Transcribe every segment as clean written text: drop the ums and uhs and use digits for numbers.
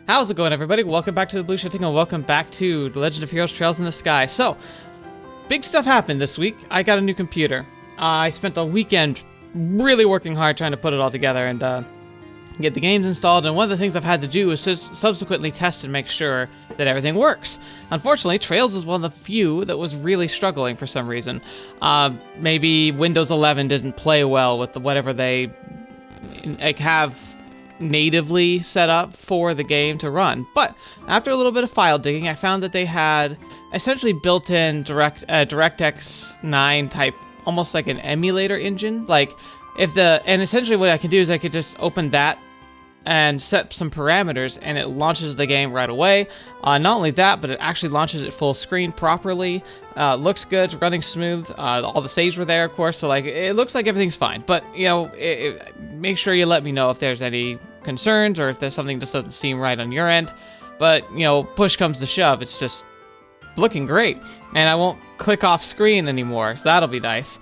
How's it going, everybody? Welcome back to TheBlueShifting and welcome back to The Legend of Heroes Trails in the Sky. So, big stuff happened this week. I got a new computer. I spent the weekend really working hard trying to put it all together and get the games installed, and one of the things I've had to do is subsequently test and make sure that everything works. Unfortunately, Trails is one of the few that was really struggling for some reason. Maybe Windows 11 didn't play well with whatever they have natively set up for the game to run. But after a little bit of file digging, I found that they had essentially built-in DirectX 9 type, almost like an emulator engine. And essentially what I can do is I could just open that and set some parameters, and it launches the game right away. Not only that, but it actually launches it full screen properly. Looks good, it's running smooth. All the saves were there, of course, so it looks like everything's fine. But make sure you let me know if there's any concerns or if there's something that just doesn't seem right on your end. But push comes to shove, it's just looking great, and I won't click off screen anymore, so that'll be nice.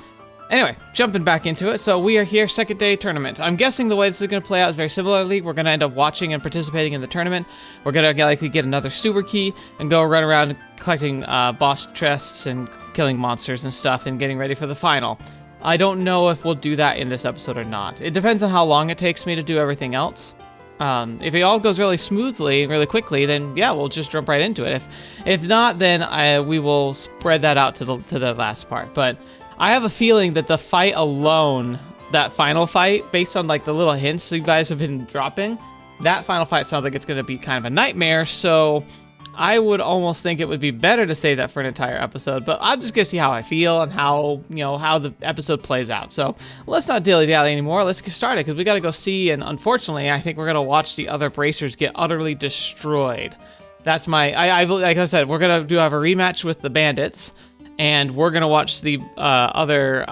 Anyway, jumping back into it, so we are here, second day tournament. I'm guessing the way this is going to play out is very similarly. We're going to end up watching and participating in the tournament. We're going to likely get another super key and go run around collecting boss chests and killing monsters and stuff and getting ready for the final. I don't know if we'll do that in this episode or not. It depends on how long it takes me to do everything else. If it all goes really smoothly and really quickly, then yeah, we'll just jump right into it. If not, then we will spread that out to the last part. But I have a feeling that the fight alone, that final fight, based on the little hints you guys have been dropping, that final fight sounds like it's going to be kind of a nightmare, so I would almost think it would be better to save that for an entire episode, but I'm just going to see how I feel and how the episode plays out. So let's not dilly-dally anymore, let's get started, because we got to go see, and unfortunately, I think we're going to watch the other bracers get utterly destroyed. That's like I said, we're going to have a rematch with the bandits, and we're going to watch the other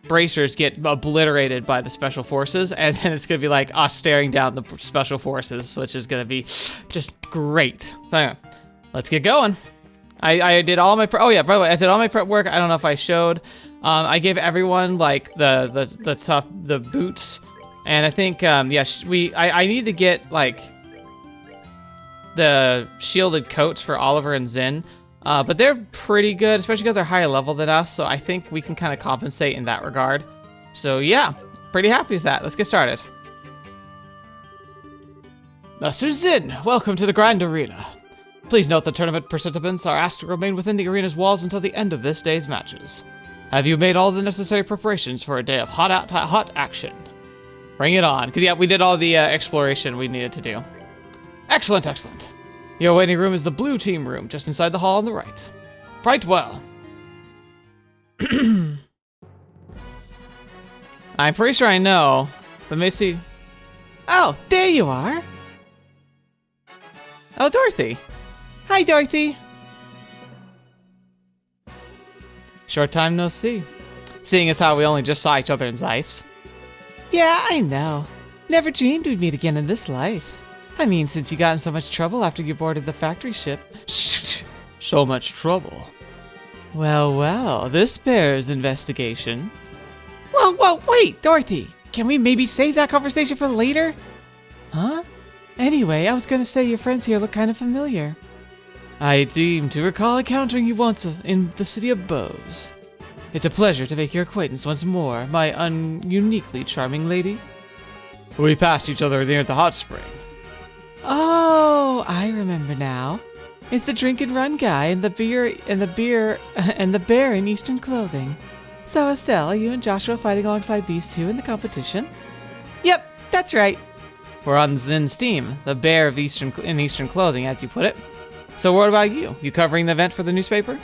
bracers get obliterated by the special forces, and then it's going to be like us staring down the special forces, which is going to be just great. So anyway, let's get going. I did all my prep. Oh yeah, by the way, I did all my prep work. I don't know if I showed. I gave everyone the boots, and I think I need to get the shielded coats for Oliver and Zin. But they're pretty good, especially because they're higher level than us, so I think we can kind of compensate in that regard. So yeah, pretty happy with that. Let's get started. Master Zin, welcome to the Grand Arena. Please note the tournament participants are asked to remain within the arena's walls until the end of this day's matches. Have you made all the necessary preparations for a day of hot action? Bring it on, because yeah, we did all the exploration we needed to do. Excellent, excellent. Your waiting room is the blue team room, just inside the hall on the right. Right well. I'm pretty sure I know, but Missy... Oh, there you are! Oh, Dorothy. Hi, Dorothy. Short time no see. Seeing as how we only just saw each other in Zeiss. Yeah, I know. Never dreamed we'd meet again in this life. I mean, since you got in so much trouble after you boarded the factory ship. Shh, so much trouble. Well, this bears investigation. Whoa, wait, Dorothy. Can we maybe save that conversation for later? Huh? Anyway, I was gonna say your friends here look kind of familiar. I seem to recall encountering you once in the city of Bose. It's a pleasure to make your acquaintance once more, my uniquely charming lady. We passed each other near the hot spring. Oh, I remember now. It's the drink and run guy and the bear in Eastern clothing. So Estelle, are you and Joshua fighting alongside these two in the competition? Yep, that's right. We're on Zin's team, the bear of Eastern clothing, as you put it. So what about you? You covering the event for the newspaper?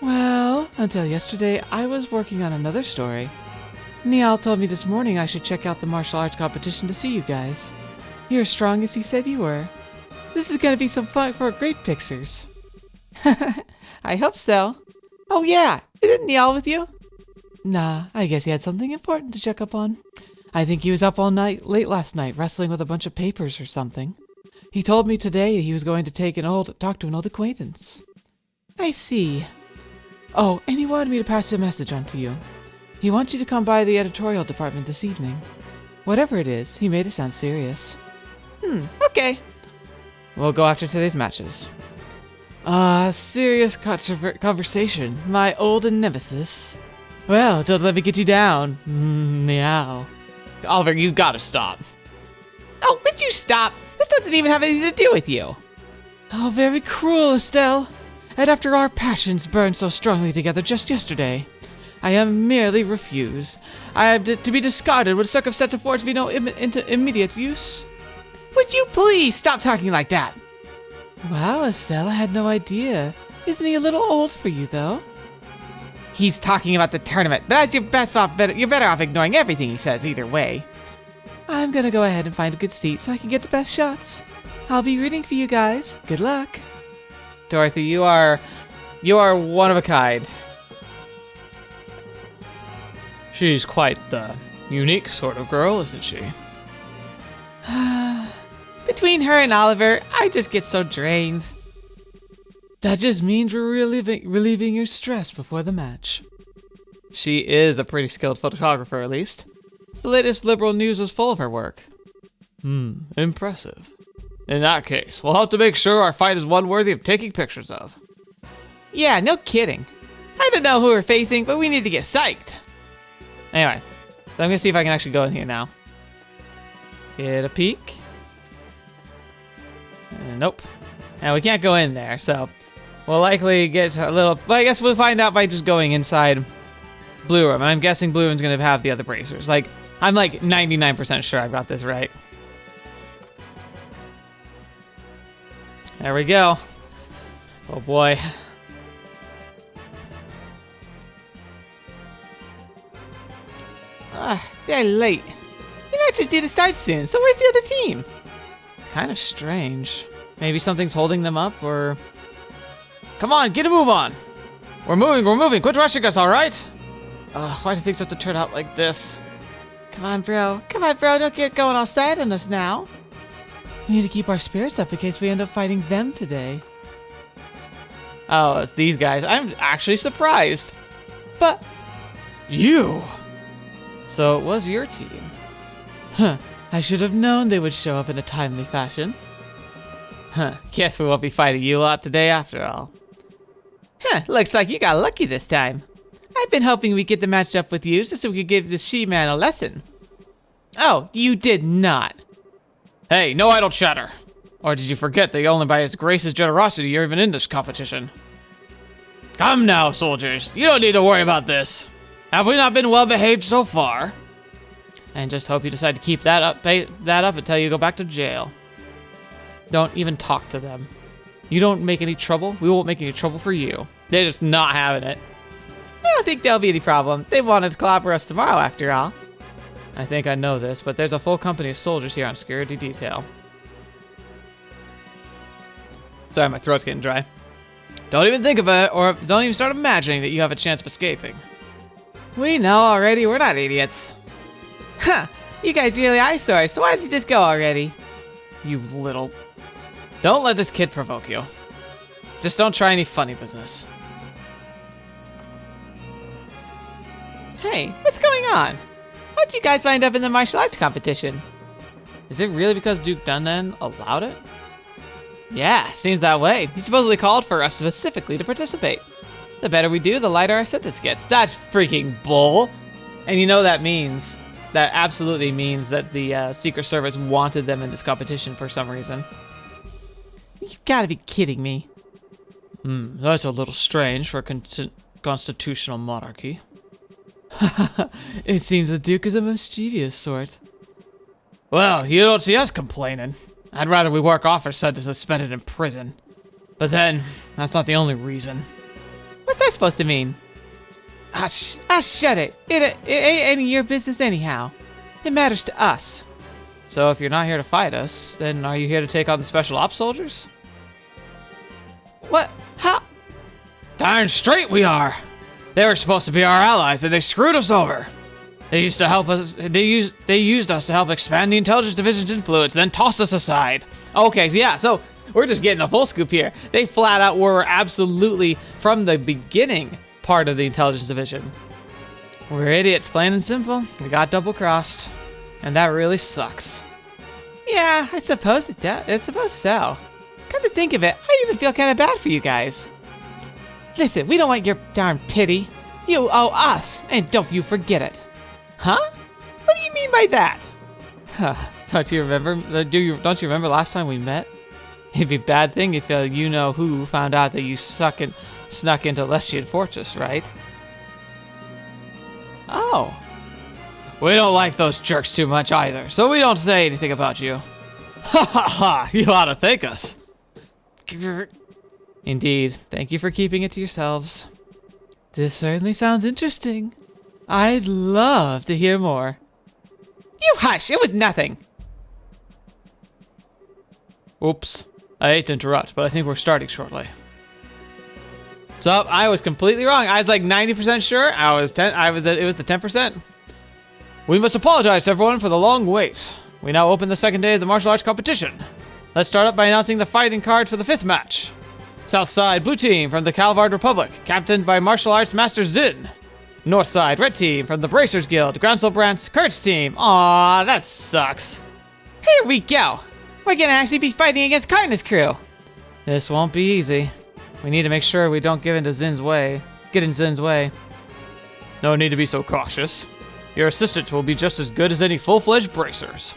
Well, until yesterday, I was working on another story. Nial told me this morning I should check out the martial arts competition to see you guys. You're as strong as he said you were. This is gonna be some fun for great pictures. I hope so. Oh yeah, isn't Nial with you? Nah, I guess he had something important to check up on. I think he was up all night, late last night, wrestling with a bunch of papers or something. He told me today he was going to talk to an old acquaintance. I see. Oh, and he wanted me to pass a message on to you. He wants you to come by the editorial department this evening. Whatever it is, he made it sound serious. Okay. We'll go after today's matches. Serious conversation. My old nemesis. Well, don't let me get you down. Meow. Oliver, you gotta stop. Oh, would you stop? This doesn't even have anything to do with you. Oh, very cruel, Estelle. And after our passions burned so strongly together just yesterday, I am merely refused. I am to be discarded when circumstances afford to be no into immediate use. Would you please stop talking like that? Wow, Estelle, I had no idea. Isn't he a little old for you, though? He's talking about the tournament. That's you're better off ignoring everything he says either way. I'm gonna go ahead and find a good seat so I can get the best shots. I'll be rooting for you guys. Good luck. Dorothy, you are one of a kind. She's quite the unique sort of girl, isn't she? Between her and Oliver, I just get so drained. That just means we're relieving your stress before the match. She is a pretty skilled photographer, at least. The latest Liberl news was full of her work. Impressive. In that case, we'll have to make sure our fight is one worthy of taking pictures of. Yeah, no kidding. I don't know who we're facing, but we need to get psyched. Anyway, so I'm gonna see if I can actually go in here now. Get a peek. Nope. And we can't go in there, so we'll likely get a little, but I guess we'll find out by just going inside Blue Room. And I'm guessing Blue Room's gonna have the other bracers. Like, I'm like 99% sure I've got this right. There we go. Oh boy. They're late. The match is due to start soon, so where's the other team? It's kind of strange. Maybe something's holding them up, or... Come on, get a move on! We're moving! Quit rushing us, alright? Why do things have to turn out like this? Come on, bro, don't get going all sad on us now. We need to keep our spirits up in case we end up fighting them today. Oh, it's these guys. I'm actually surprised. But... You! So it was your team. Huh, I should have known they would show up in a timely fashion. Huh, guess we won't be fighting you a lot today after all. Huh, looks like you got lucky this time. I've been hoping we'd get the match up with you so we could give the she-man a lesson. Oh, you did not. Hey, no idle chatter. Or did you forget that only by his grace's generosity you're even in this competition? Come now, soldiers. You don't need to worry about this. Have we not been well behaved so far? And just hope you decide to keep that up until you go back to jail. Don't even talk to them. You don't make any trouble, we won't make any trouble for you. They're just not having it. I don't think there'll be any problem. They wanted to clobber us tomorrow, after all. I think I know this, but there's a full company of soldiers here on security detail. Sorry, my throat's getting dry. Don't even think about it, or don't even start imagining that you have a chance of escaping. We know already, we're not idiots. Huh, you guys really eyesores, so why don't you just go already? You little... Don't let this kid provoke you. Just don't try any funny business. Hey, what's going on? How'd you guys wind up in the martial arts competition? Is it really because Duke Dundan allowed it? Yeah, seems that way. He supposedly called for us specifically to participate. The better we do, the lighter our sentence gets. That's freaking bull. And you know that means, that absolutely means that the Secret Service wanted them in this competition for some reason. You've gotta be kidding me. That's a little strange for a constitutional monarchy. It seems the Duke is a mischievous sort. Well, you don't see us complaining. I'd rather we work off our sentence than spend it in prison. But then, that's not the only reason. What's that supposed to mean? Shut it. It ain't any of your business anyhow. It matters to us. So if you're not here to fight us, then are you here to take on the special ops soldiers? What? How? Darn straight we are. They were supposed to be our allies, and they screwed us over. They used to help us. They used us to help expand the intelligence division's influence, then tossed us aside. Okay, so yeah, so we're just getting a full scoop here. They flat out were absolutely from the beginning part of the intelligence division. We're idiots, plain and simple. We got double-crossed, and that really sucks. Yeah, I suppose it does. I suppose so. think of it, I even feel kind of bad for you guys. Listen, we don't want your darn pity. You owe us, and don't you forget it. Huh? What do you mean by that? Don't you remember? Don't you remember last time we met? It'd be a bad thing if you know who found out that you snuck into Lestian Fortress, right? Oh. We don't like those jerks too much either, so we don't say anything about you. Ha ha ha! You ought to thank us. Indeed. Thank you for keeping it to yourselves. This certainly sounds interesting. I'd love to hear more. You hush! It was nothing! Oops. I hate to interrupt, but I think we're starting shortly. So, I was completely wrong. I was like 90% sure. It was the 10%. We must apologize to everyone for the long wait. We now open the second day of the martial arts competition. Let's start up by announcing the fighting card for the 5th match. South side, blue team from the Calvard Republic, captained by martial arts master Zin. North side, red team from the Bracers Guild, Groundsel Brant's Kurt's team. Aw, that sucks. Here we go. We're gonna actually be fighting against Karna's crew. This won't be easy. We need to make sure we don't get in Zin's way. No need to be so cautious. Your assistant will be just as good as any full-fledged bracers.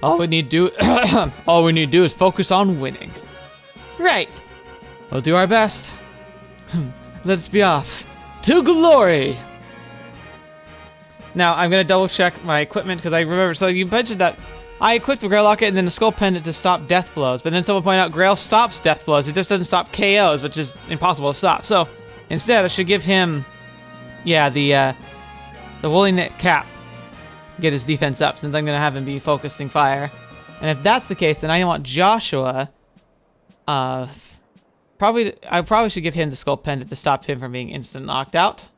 All we need to do is focus on winning. Right. We'll do our best. Let's be off. To glory! Now, I'm gonna double check my equipment because I remember, so you mentioned that I equipped the Grail Locket and then the Skull Pendant to stop death blows, but then someone pointed out Grail stops death blows, it just doesn't stop KOs, which is impossible to stop. So, instead, I should give him, the Woolly Knit Cap. Get his defense up, since I'm gonna have him be focusing fire. And if that's the case, then I want Joshua, I probably should give him the Skull Pendant to stop him from being instant knocked out.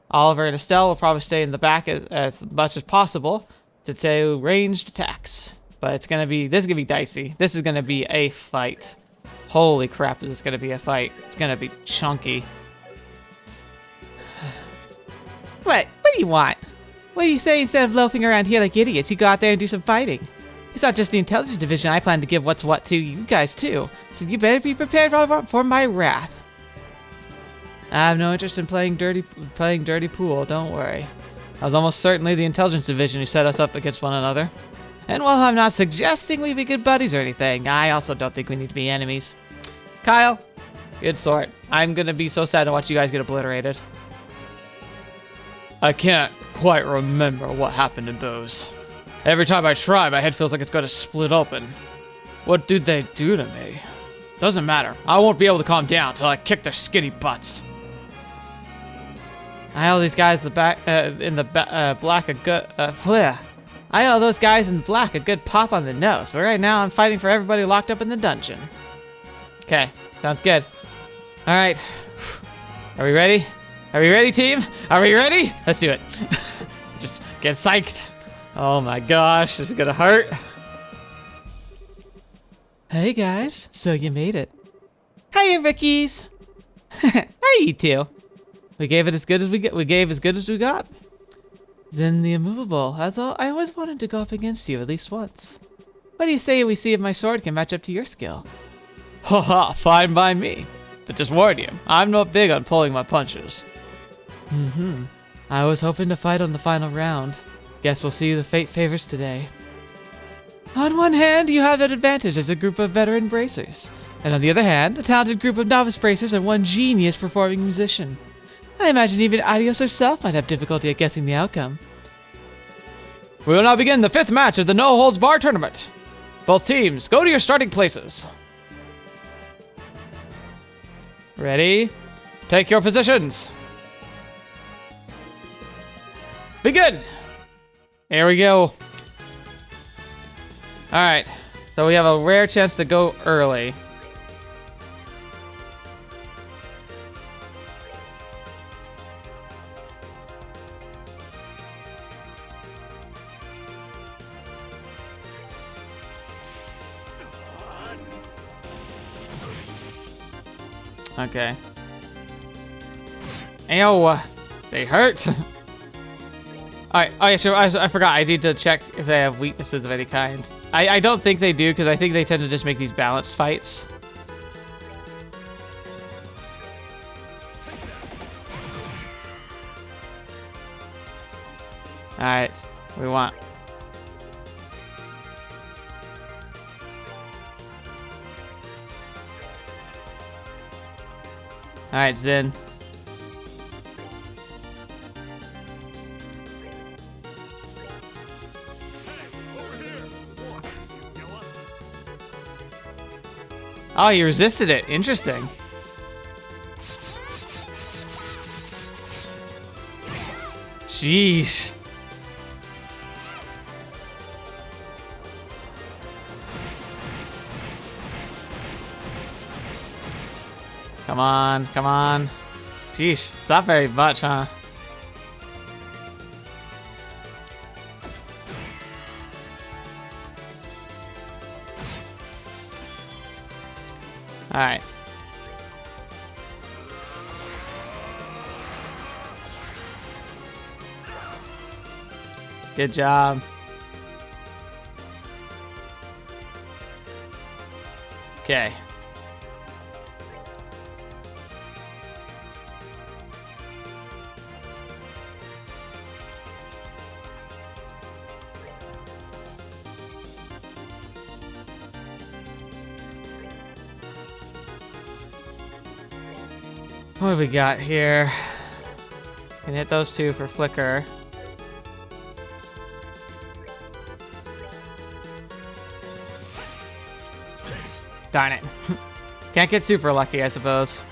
Oliver and Estelle will probably stay in the back as much as possible to do ranged attacks. But this is gonna be dicey. This is gonna be a fight. Holy crap, is this gonna be a fight. It's gonna be chunky. What do you want? What do you say instead of loafing around here like idiots, you go out there and do some fighting? It's not just the intelligence division I plan to give what's what to you guys too, so you better be prepared for my wrath. I have no interest in playing dirty pool, don't worry. I was almost certainly the intelligence division who set us up against one another. And while I'm not suggesting we be good buddies or anything, I also don't think we need to be enemies. Kyle, good sort. I'm gonna be so sad to watch you guys get obliterated. I can't quite remember what happened in those. Every time I try, my head feels like it's going to split open. What did they do to me? Doesn't matter. I won't be able to calm down until I kick their skinny butts. I owe these guys black a good I owe those guys in black a good pop on the nose, but right now I'm fighting for everybody locked up in the dungeon. Okay, sounds good. All right, are we ready? Are we ready, team? Are we ready? Let's do it. Just get psyched. Oh my gosh, this is gonna hurt. Hey guys, so you made it. Hiya, Rickies. Hi, you two. We gave as good as we got. Zin the Immovable. That's all. I always wanted to go up against you at least once. What do you say we see if my sword can match up to your skill? Haha, fine by me. But just warn you, I'm not big on pulling my punches. I was hoping to fight on the final round. Guess we'll see who the fate favors today. On one hand, you have an advantage as a group of veteran bracers. And on the other hand, a talented group of novice bracers and one genius performing musician. I imagine even Adios herself might have difficulty at guessing the outcome. We will now begin the 5th match of the No Holds Bar tournament. Both teams, go to your starting places. Ready? Take your positions. Begin! Here we go. Alright, so we have a rare chance to go early. Okay. Ew, they hurt. Alright, oh yeah, sure, I forgot, I need to check if they have weaknesses of any kind. I don't think they do, because I think they tend to just make these balanced fights. Alright, we want. Alright, Zen. Oh, he resisted it. Interesting. Jeez. Come on, come on. Jeez, it's not very much, huh? Alright. Good job. Okay. What do we got here? Can hit those two for flicker. Darn it. Can't get super lucky, I suppose.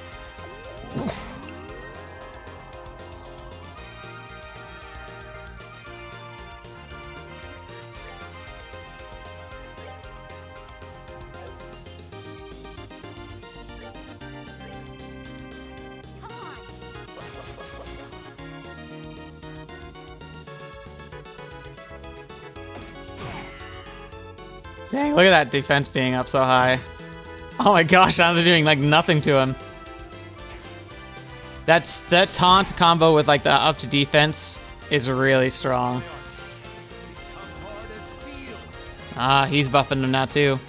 Dang, look at that defense being up so high. Oh my gosh, now they're doing like nothing to him. That taunt combo with like the up to defense is really strong. Ah, he's buffing him now too.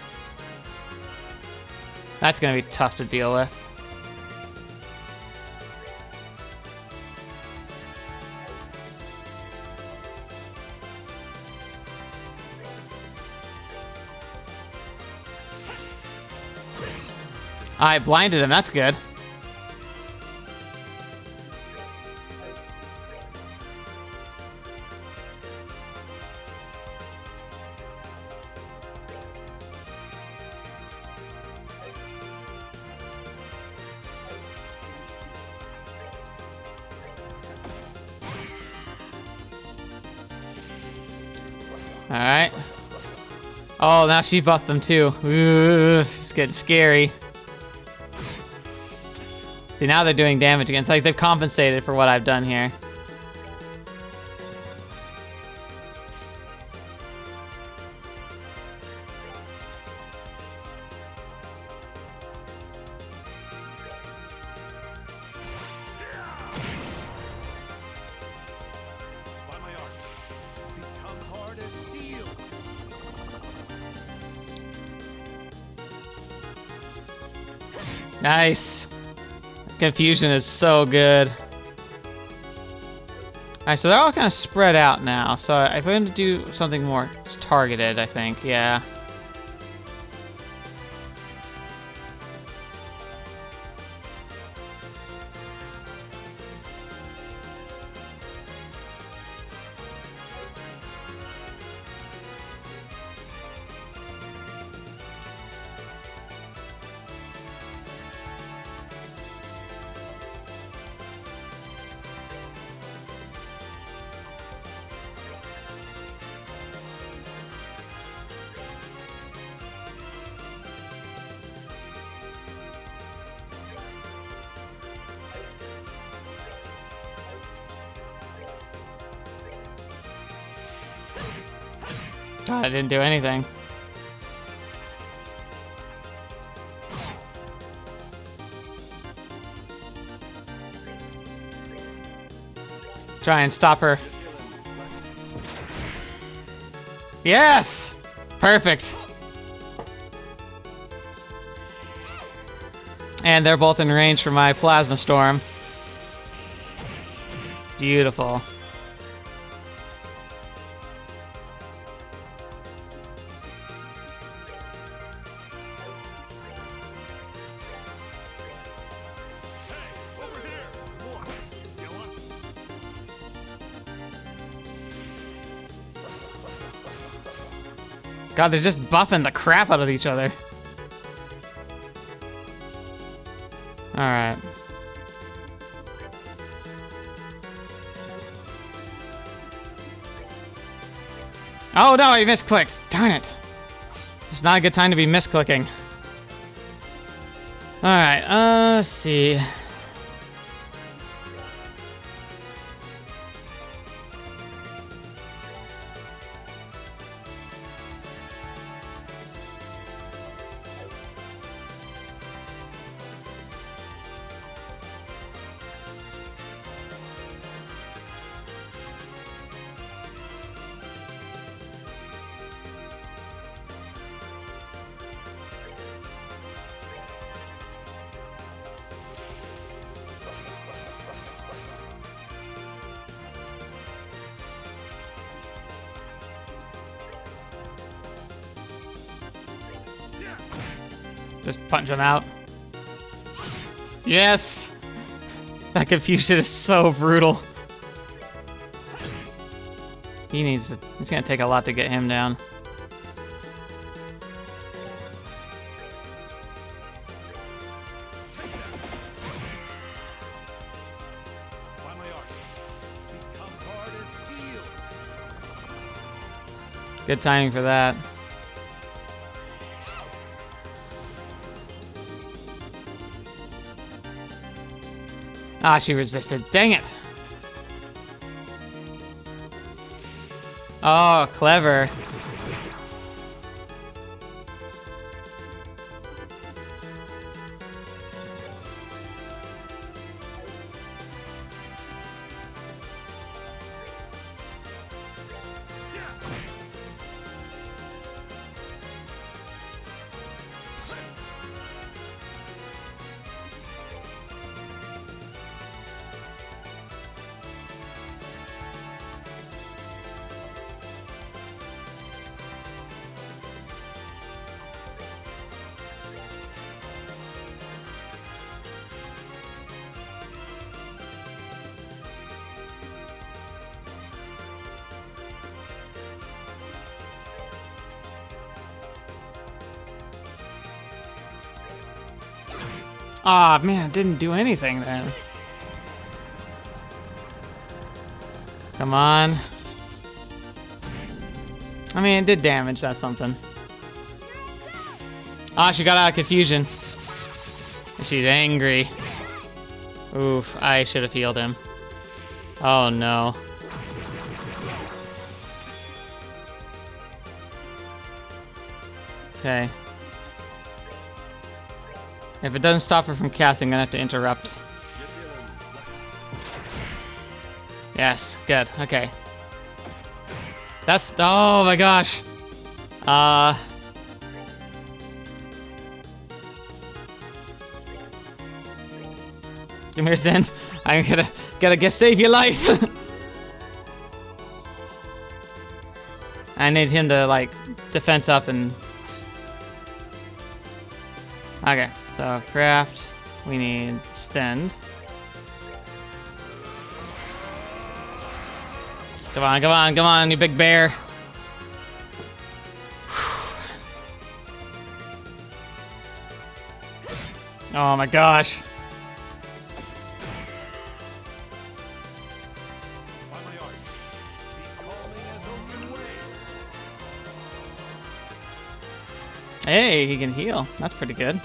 That's gonna be tough to deal with. I blinded him, that's good. Alright. Oh, now she buffed them too. Ooh, it's getting scary. See, now they're doing damage again. It's like they've compensated for what I've done here. Nice. Confusion is so good. Alright, so they're all kind of spread out now. So if we're going to do something more targeted, I think, yeah. God, I didn't do anything. Try and stop her. Yes! Perfect. And they're both in range for my plasma storm. Beautiful. God, they're just buffing the crap out of each other. Alright. Oh no, he misclicks. Darn it. It's not a good time to be misclicking. Alright, let's see. Just punch him out. Yes! That confusion is so brutal. It's gonna take a lot to get him down. Good timing for that. Ah, she resisted. Dang it. Oh, clever. Aw, man, it didn't do anything then. Come on. I mean, it did damage, that's something. Ah, she got out of confusion. She's angry. Oof, I should have healed him. Oh no. Okay. If it doesn't stop her from casting, I'm gonna have to interrupt. Yes, good, okay. That's, oh my gosh. Come here, Zen. I'm gotta get save your life. I need him to like defense up and. Okay, so craft. We need extend. Come on, come on, come on, you big bear. Oh my gosh. Hey, he can heal. That's pretty good.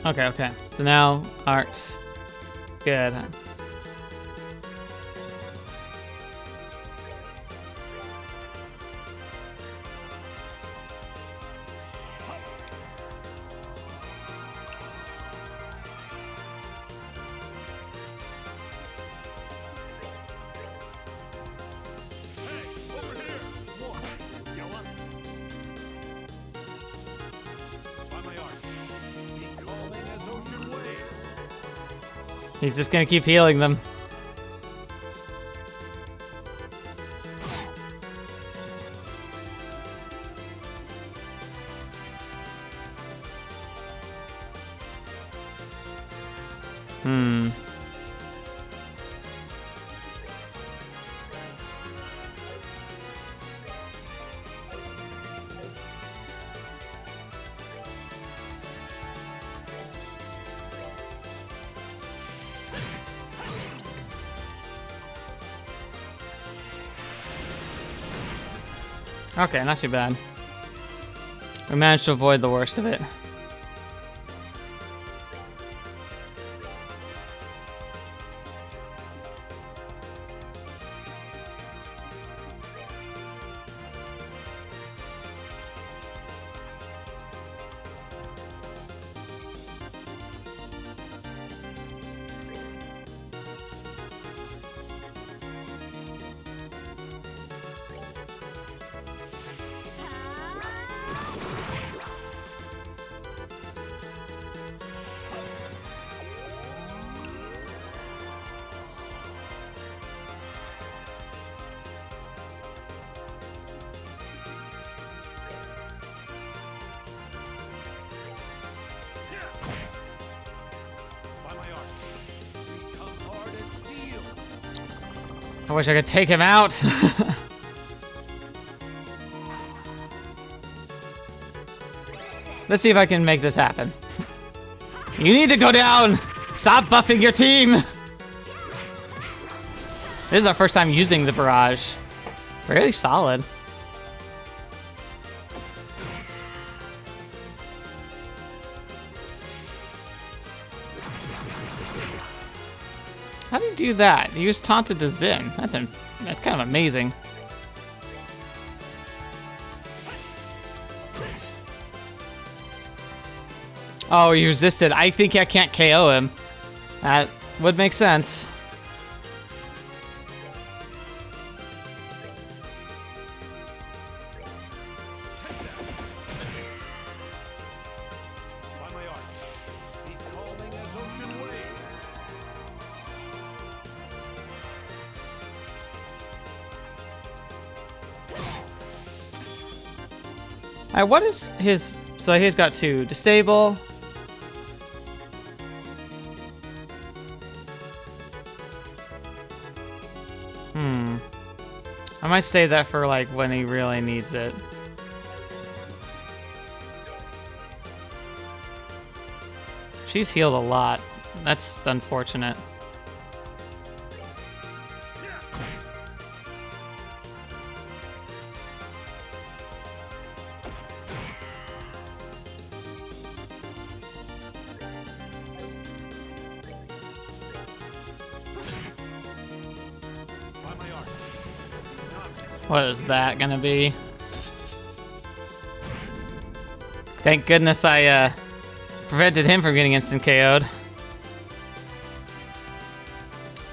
Okay, okay. So now art. Good. He's just gonna keep healing them. Okay, not too bad. We managed to avoid the worst of it. I wish I could take him out. Let's see if I can make this happen. You need to go down! Stop buffing your team! This is our first time using the barrage. Fairly solid. How do you do that? He was taunted to Zin. That's kind of amazing. Oh, he resisted. I think I can't KO him. That would make sense. Alright, what is his... So he's got two. Disable. I might save that for like when he really needs it. She's healed a lot. That's unfortunate. What is that gonna be? Thank goodness I prevented him from getting instant KO'd.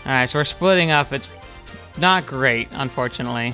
Alright, so we're splitting up. It's not great, unfortunately.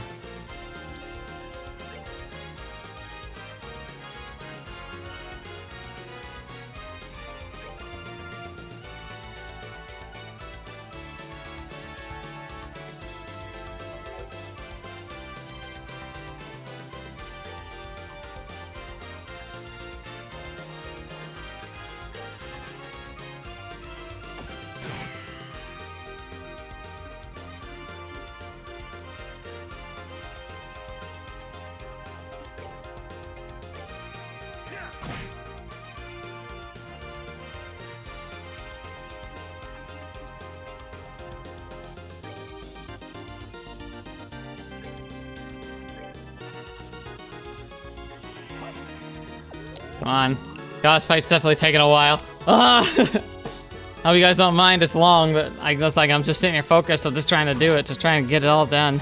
Come on. This fight's definitely taking a while. Hope you guys don't mind, it's long, but I looks like I'm just sitting here focused. I'm just trying to do it, just trying to get it all done.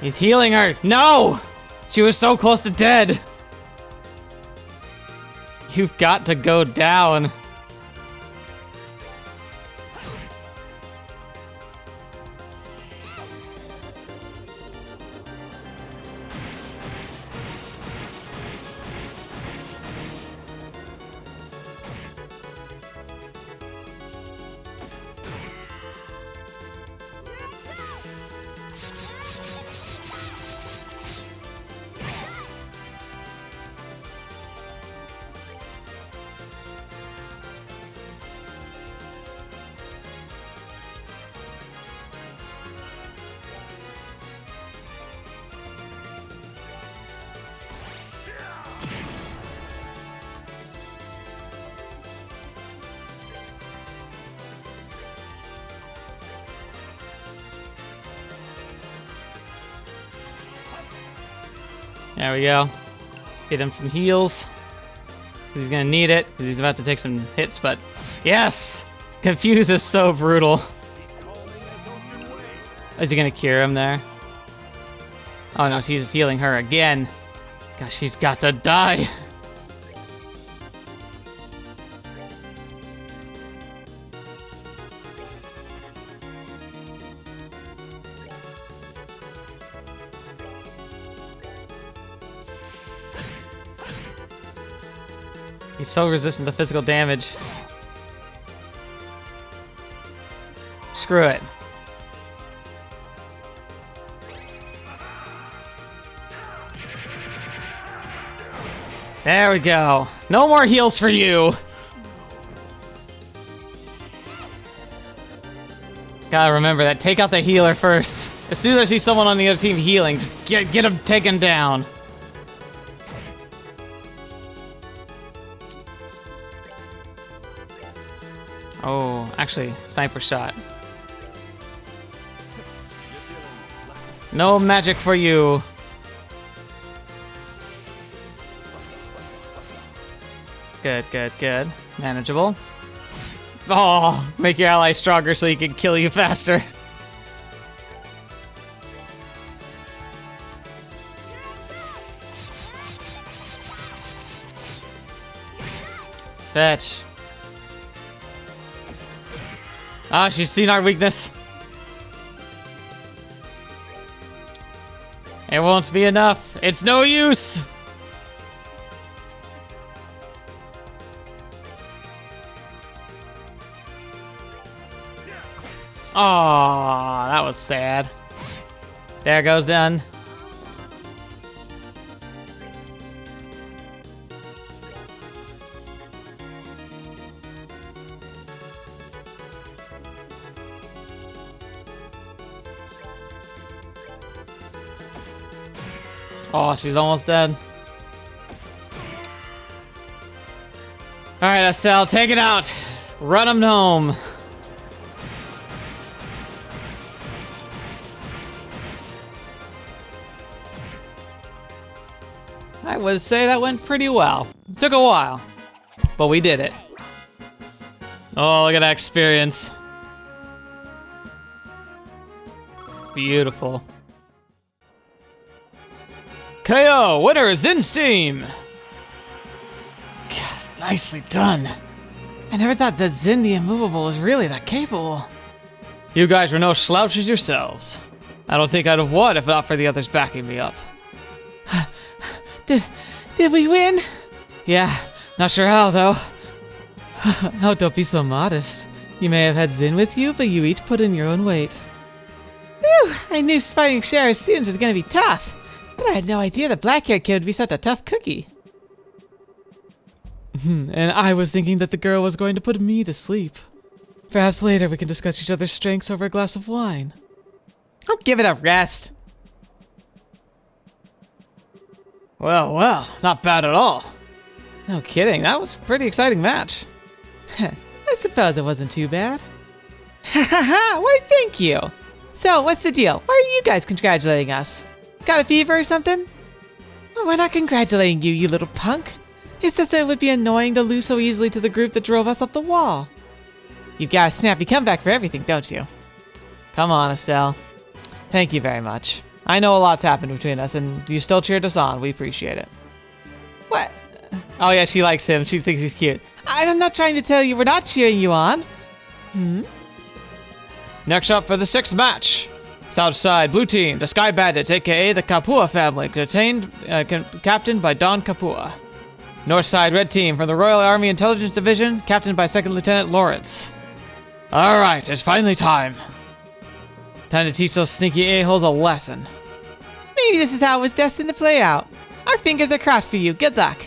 He's healing her. No! She was so close to dead. You've got to go down. There we go. Hit him some heals. He's gonna need it, because he's about to take some hits, but... Yes! Confuse is so brutal. Is he gonna cure him there? Oh no, he's just healing her again. Gosh, she's got to die. He's so resistant to physical damage. Screw it. There we go. No more heals for you. Gotta remember that. Take out the healer first. As soon as I see someone on the other team healing, just get him taken down. Oh, actually, sniper shot. No magic for you. Good, good, good. Manageable. Oh, make your ally stronger so he can kill you faster. Fetch. Ah, she's seen our weakness. It won't be enough. It's no use. Oh, that was sad. There goes done. Oh, she's almost dead. Alright, Estelle, take it out. Run him home. I would say that went pretty well. It took a while, but we did it. Oh, look at that experience. Beautiful. KO! Winner is in Steam! God, nicely done. I never thought that Zin the Immovable was really that capable. You guys were no slouches yourselves. I don't think I'd have won if not for the others backing me up. Did we win? Yeah, not sure how though. Oh, don't be so modest. You may have had Zin with you, but you each put in your own weight. Phew, I knew fighting Shara's students was gonna be tough. But I had no idea the black-haired kid would be such a tough cookie. And I was thinking that the girl was going to put me to sleep. Perhaps later we can discuss each other's strengths over a glass of wine. Oh, give it a rest. Well, well, not bad at all. No kidding, that was a pretty exciting match. I suppose it wasn't too bad. Ha ha ha, why thank you. So, what's the deal? Why are you guys congratulating us? Got a fever or something? Well, we're not congratulating you, you little punk. It's just that it would be annoying to lose so easily to the group that drove us up the wall. You've got a snappy comeback for everything, don't you? Come on, Estelle. Thank you very much. I know a lot's happened between us, and you still cheered us on. We appreciate it. What? Oh yeah, she likes him. She thinks he's cute. I'm not trying to tell you we're not cheering you on. Next up for the 6th match. South side, blue team, the Sky Bandits, aka the Capua family, captained by Don Capua. North side, red team, from the Royal Army Intelligence Division, captained by 2nd Lieutenant Lawrence. Alright, it's finally time. Time to teach those sneaky a-holes a lesson. Maybe this is how it was destined to play out. Our fingers are crossed for you. Good luck.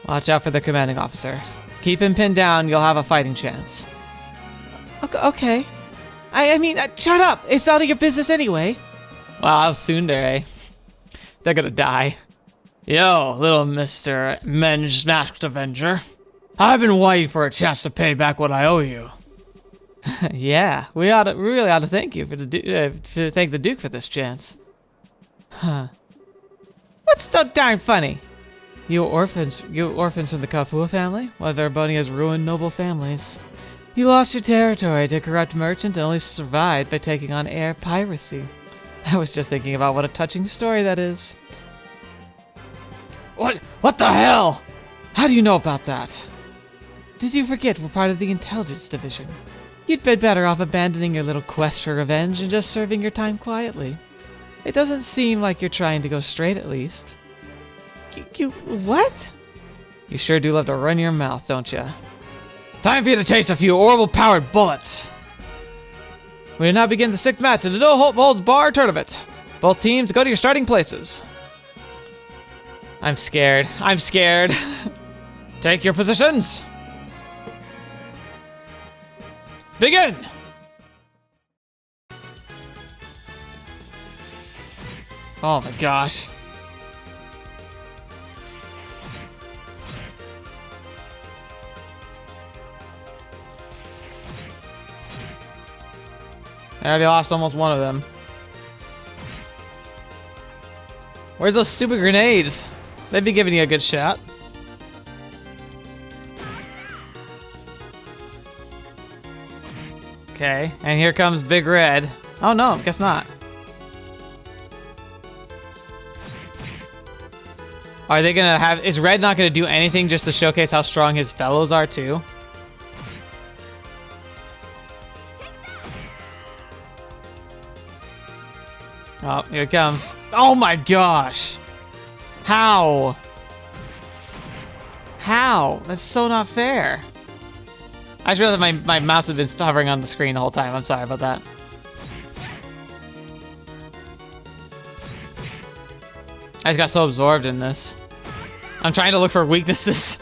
Watch out for the commanding officer. Keep him pinned down, you'll have a fighting chance. Okay. I mean, shut up! It's none of your business anyway. Well, how soon, eh? They're gonna die. Yo, little Mr. Men's Masked Avenger. I've been waiting for a chance to pay back what I owe you. Yeah, we really ought to thank you to thank the Duke for this chance. Huh. What's so darn funny? You orphans from the Capua family? Well, their bunny has ruined noble families. You lost your territory to a corrupt merchant and only survived by taking on air piracy. I was just thinking about what a touching story that is. What the hell? How do you know about that? Did you forget we're part of the intelligence division? You'd been better off abandoning your little quest for revenge and just serving your time quietly. It doesn't seem like you're trying to go straight, at least. You what? You sure do love to run your mouth, don't you? Time for you to taste a few orbal-powered bullets. We now begin the 6th match of the No Holds Bar tournament. Both teams go to your starting places. I'm scared. I'm scared. Take your positions. Begin! Oh my gosh. I already lost almost one of them. Where's those stupid grenades? They'd be giving you a good shot. Okay, and here comes Big Red. Oh no, guess not. Are they gonna have, is Red not gonna do anything just to showcase how strong his fellows are too? Oh, here it comes. Oh my gosh! How? How? That's so not fair. I just realized my mouse had been hovering on the screen the whole time. I'm sorry about that. I just got so absorbed in this. I'm trying to look for weaknesses.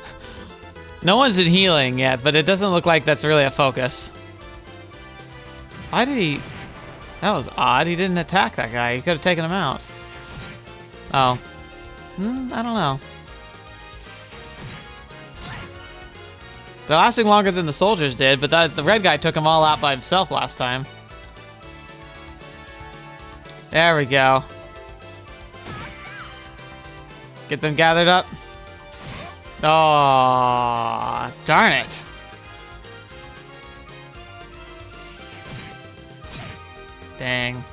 No one's in healing yet, but it doesn't look like that's really a focus. Why did he... That was odd. He didn't attack that guy. He could have taken him out. Oh. I don't know. They're lasting longer than the soldiers did, but the red guy took them all out by himself last time. There we go. Get them gathered up. Oh, darn it. Dang.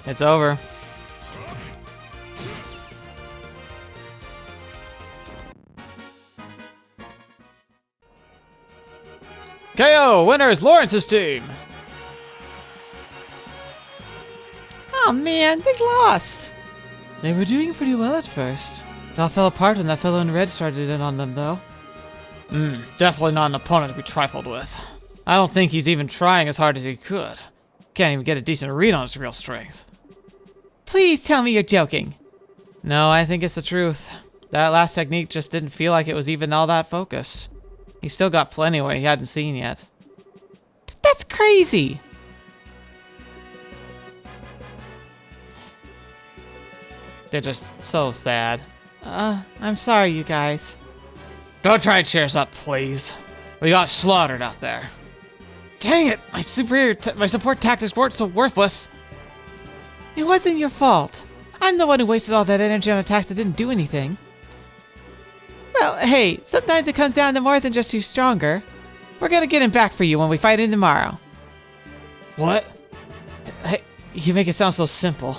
It's over. KO! Winner is Lawrence's team! Oh man, they lost! They were doing pretty well at first. It all fell apart when that fellow in red started in on them, though. Definitely not an opponent to be trifled with. I don't think he's even trying as hard as he could. Can't even get a decent read on his real strength. Please tell me you're joking. No, I think it's the truth. That last technique just didn't feel like it was even all that focused. He still got plenty what he hadn't seen yet. That's crazy! They're just so sad. I'm sorry, you guys. Don't try and cheer us up, please. We got slaughtered out there. Dang it! My support tactics weren't so worthless. It wasn't your fault. I'm the one who wasted all that energy on attacks that didn't do anything. Well, hey, sometimes it comes down to more than just who's stronger. We're gonna get him back for you when we fight him tomorrow. What? Hey, you make it sound so simple.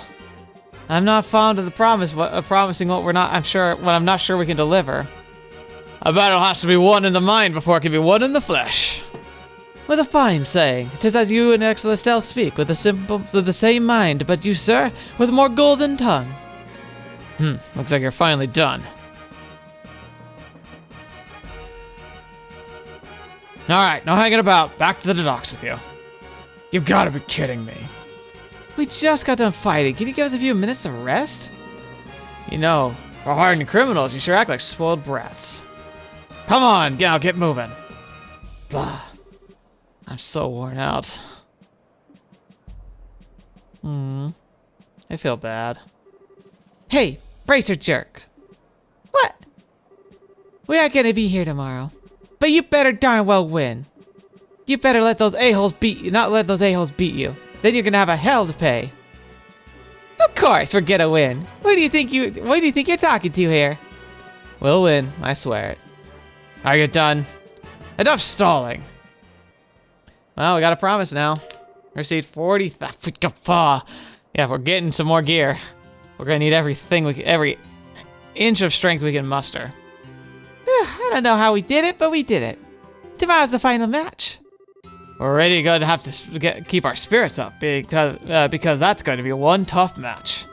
I'm not fond of the promising what I'm not sure we can deliver. A battle has to be won in the mind before it can be won in the flesh. With a fine saying, 'tis as you and Estelle speak, with the same mind, but you, sir, with a more golden tongue. Looks like you're finally done. Alright, no hanging about. Back to the docks with you. You've gotta be kidding me. We just got done fighting. Can you give us a few minutes to rest? You know, for hardened criminals, you sure act like spoiled brats. Come on, now get moving. Blah. I'm so worn out. I feel bad. Hey, bracer jerk. What? We aren't gonna be here tomorrow. But you better darn well win. You better let those a-holes beat you, not let those a-holes beat you. Then you're gonna have a hell to pay. Of course, we're gonna win. What do you think you're talking to here? We'll win, I swear it. Are you done? Enough stalling. Well, we got a promise now. Received 40. Yeah, we're getting some more gear. We're gonna need every inch of strength we can muster. I don't know how we did it, but we did it. Tomorrow's the final match. We're really gonna have to keep our spirits up because that's going to be one tough match.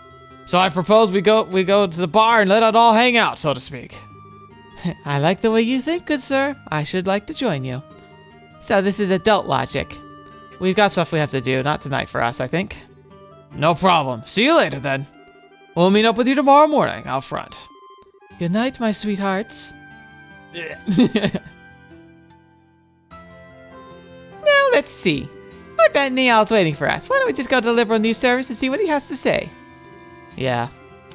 So I propose we go to the bar and let it all hang out, so to speak. I like the way you think, good sir. I should like to join you. So this is adult logic. We've got stuff we have to do, not tonight for us, I think. No problem. See you later then. We'll meet up with you tomorrow morning out front. Good night, my sweethearts. Now let's see. I bet Nial's waiting for us. Why don't we just go to Liberl News Service and see what he has to say? Yeah.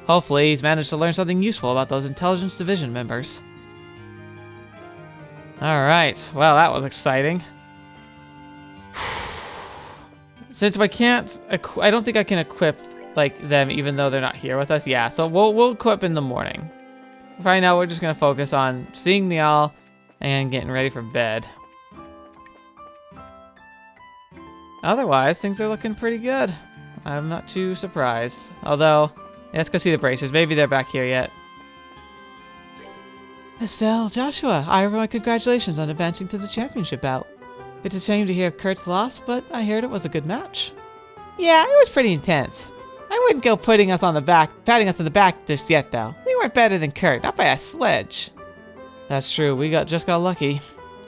Hopefully he's managed to learn something useful about those Intelligence Division members. Alright, well that was exciting. Since I can't, I don't think I can equip like them even though they're not here with us. Yeah, so we'll equip in the morning. Right now we're just gonna focus on seeing Nial and getting ready for bed. Otherwise, things are looking pretty good. I'm not too surprised. Although, yeah, let's go see the bracers. Maybe they're back here yet. Estelle, Joshua, I offer my congratulations on advancing to the championship bout. It's a shame to hear Kurt's loss, but I heard it was a good match. Yeah, it was pretty intense. I wouldn't go patting us on the back just yet, though. We weren't better than Kurt, not by a sledge. That's true. We just got lucky.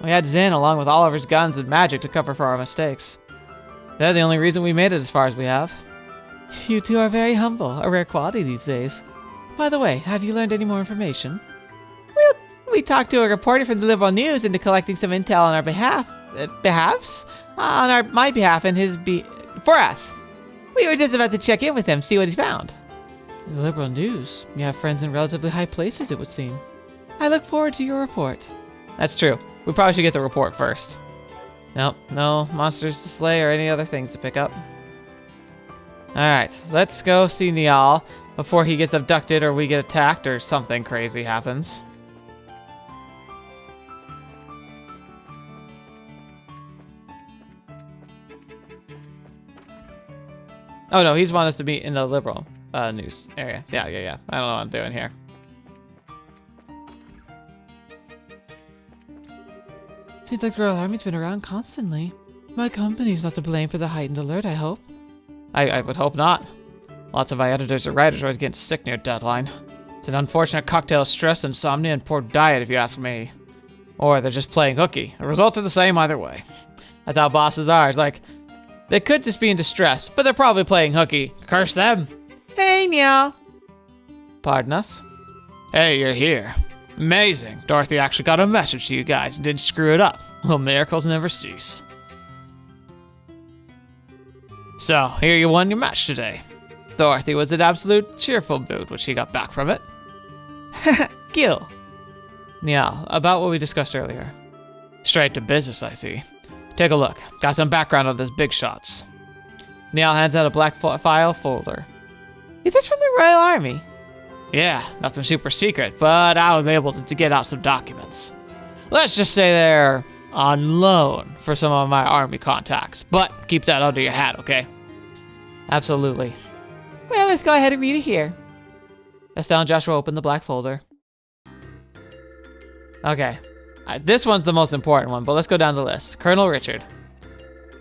We had Zin along with Oliver's guns and magic to cover for our mistakes. They're the only reason we made it as far as we have. You two are very humble, a rare quality these days. By the way, have you learned any more information? Well, we talked to a reporter from the Liberl News into collecting some intel on our my behalf and his for us. We were just about to check in with him, see what he found. The Liberl News? You have friends in relatively high places, it would seem. I look forward to your report. That's true. We probably should get the report first. Nope, no monsters to slay or any other things to pick up. Alright, let's go see Nial before he gets abducted or we get attacked or something crazy happens. Oh no, he's wanted us to be in the Liberl News area. Yeah. I don't know what I'm doing here. Seems like the Royal Army's been around constantly. My company's not to blame for the heightened alert, I hope. I would hope not. Lots of my editors or writers are always getting sick near deadline. It's an unfortunate cocktail of stress, insomnia, and poor diet if you ask me. Or they're just playing hooky. The results are the same either way. That's how bosses are. It's like, they could just be in distress, but they're probably playing hooky. Curse them. Hey, Nial. Pardon us? Hey, you're here. Amazing. Dorothy actually got a message to you guys and didn't screw it up. Well, miracles never cease. So, here you won your match today. Dorothy was in absolute cheerful mood when she got back from it. Gil. Nial, about what we discussed earlier. Straight to business, I see. Take a look. Got some background on those big shots. Nial hands out a black file folder. Is this from the Royal Army? Yeah, nothing super secret, but I was able to get out some documents. Let's just say they're on loan for some of my army contacts, but keep that under your hat, okay? Absolutely. Well, let's go ahead and read it here. Estelle and Joshua opened the black folder. Okay, this one's the most important one, but let's go down the list. Colonel Richard.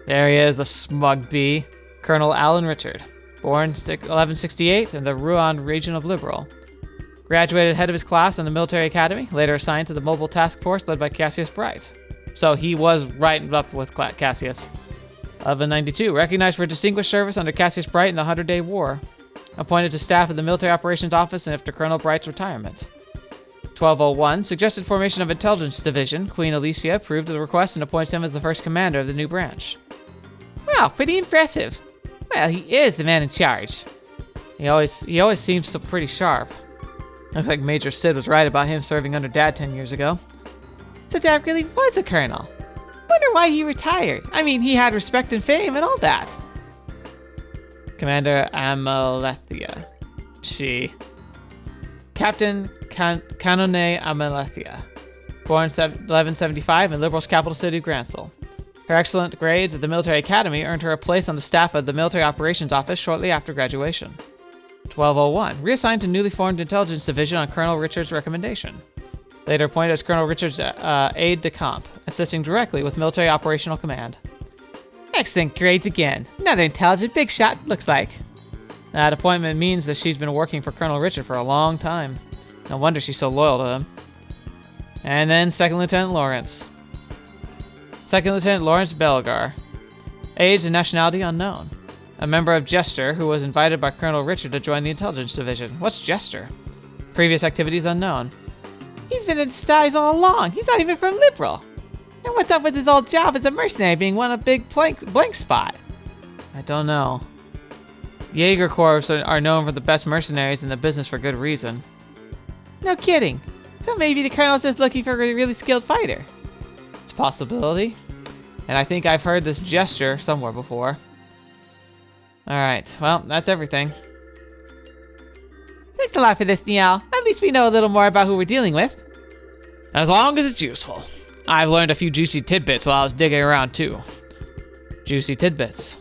There he is, the smug bee. Colonel Alan Richard. Born 1168 in the Rouen region of Liberl. Graduated head of his class in the military academy, later assigned to the mobile task force led by Cassius Bright. So he was right up with Cassius. 1192, recognized for distinguished service under Cassius Bright in the 100-Day War. Appointed to staff of the Military Operations Office and after Colonel Bright's retirement. 1201, suggested formation of Intelligence Division. Queen Alicia approved of the request and appointed him as the first commander of the new branch. Wow, pretty impressive. Well, he is the man in charge. He always seems so pretty sharp. Looks like Major Sid was right about him serving under Dad 10 years ago. So Dad really was a colonel. Wonder Wonder why he retired. I mean, he had respect and fame and all that. Commander Amalethea. She. Captain Canone Amalethea. Born 1175 in Liberl's capital city, Gransel. Her excellent grades at the military academy earned her a place on the staff of the military operations office shortly after graduation. 1201. Reassigned to newly formed intelligence division on Colonel Richard's recommendation. Later appointed as Colonel Richard's aide-de-camp, assisting directly with military operational command. Excellent grades again. Another intelligent big shot, looks like. That appointment means that she's been working for Colonel Richard for a long time. No wonder she's so loyal to him. And then Second Lieutenant Lawrence. Second Lieutenant Lawrence Belgar. Age and nationality unknown. A member of Jester who was invited by Colonel Richard to join the intelligence division. What's Jester? Previous activities unknown. He's been in disguise all along. He's not even from Liberl. And what's up with his old job as a mercenary being one a big blank spot? I don't know. Jaeger Corps are known for the best mercenaries in the business for good reason. No kidding. So maybe the colonel's just looking for a really skilled fighter. It's a possibility. And I think I've heard this gesture somewhere before. Alright, well, that's everything. Thanks a lot for this, Nial. At least we know a little more about who we're dealing with. As long as it's useful. I've learned a few juicy tidbits while I was digging around too. Juicy tidbits.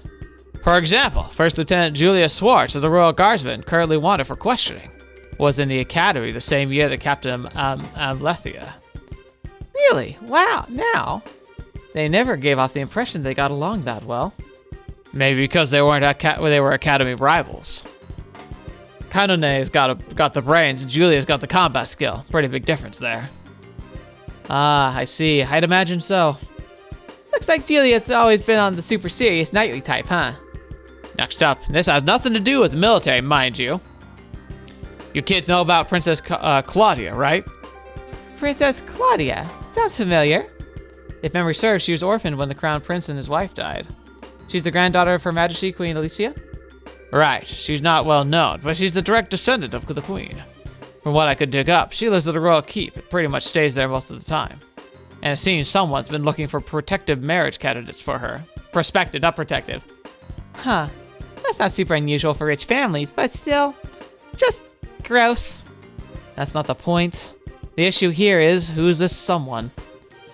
For example, First Lieutenant Julia Swartz of the Royal Guardsmen, currently wanted for questioning, was in the academy the same year that Captain Amalethea. Really? Wow, now? They never gave off the impression they got along that well. Maybe because they were academy rivals. Canone's got the brains, Julia's got the combat skill. Pretty big difference there. Ah, I see. I'd imagine so. Looks like Julia's always been on the super serious knightly type, huh? Next up, this has nothing to do with the military, mind you. You kids know about Princess Claudia, right? Princess Claudia? Sounds familiar. If memory serves, she was orphaned when the crown prince and his wife died. She's the granddaughter of Her Majesty Queen Alicia? Right, she's not well known, but she's the direct descendant of the queen. From what I could dig up, she lives at the royal keep. It pretty much stays there most of the time. And it seems someone's been looking for protective marriage candidates for her. Prospective, not protective. Huh. That's not super unusual for rich families, but still, just gross. That's not the point. The issue here is, who's this someone?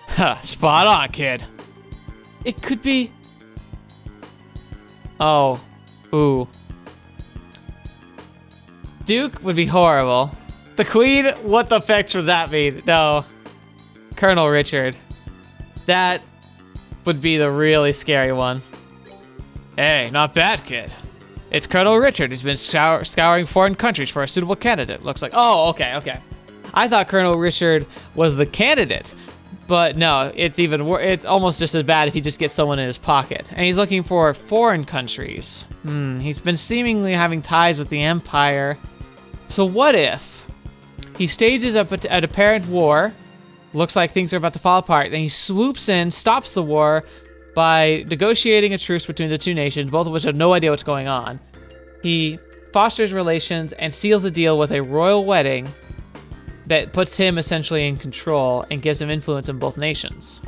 Huh, spot on, kid. It could be... Oh. Ooh. Duke would be horrible. The Queen? What the fuck would that mean? No. Colonel Richard. That would be the really scary one. Hey, not bad, kid. It's Colonel Richard who's been scouring foreign countries for a suitable candidate. Looks like... Oh, okay. I thought Colonel Richard was the candidate. But no, it's even worse. It's almost just as bad if he just gets someone in his pocket. And he's looking for foreign countries. He's been seemingly having ties with the Empire. So what if he stages an apparent war, looks like things are about to fall apart, and he swoops in, stops the war by negotiating a truce between the two nations, both of which have no idea what's going on. He fosters relations and seals a deal with a royal wedding that puts him essentially in control and gives him influence in both nations.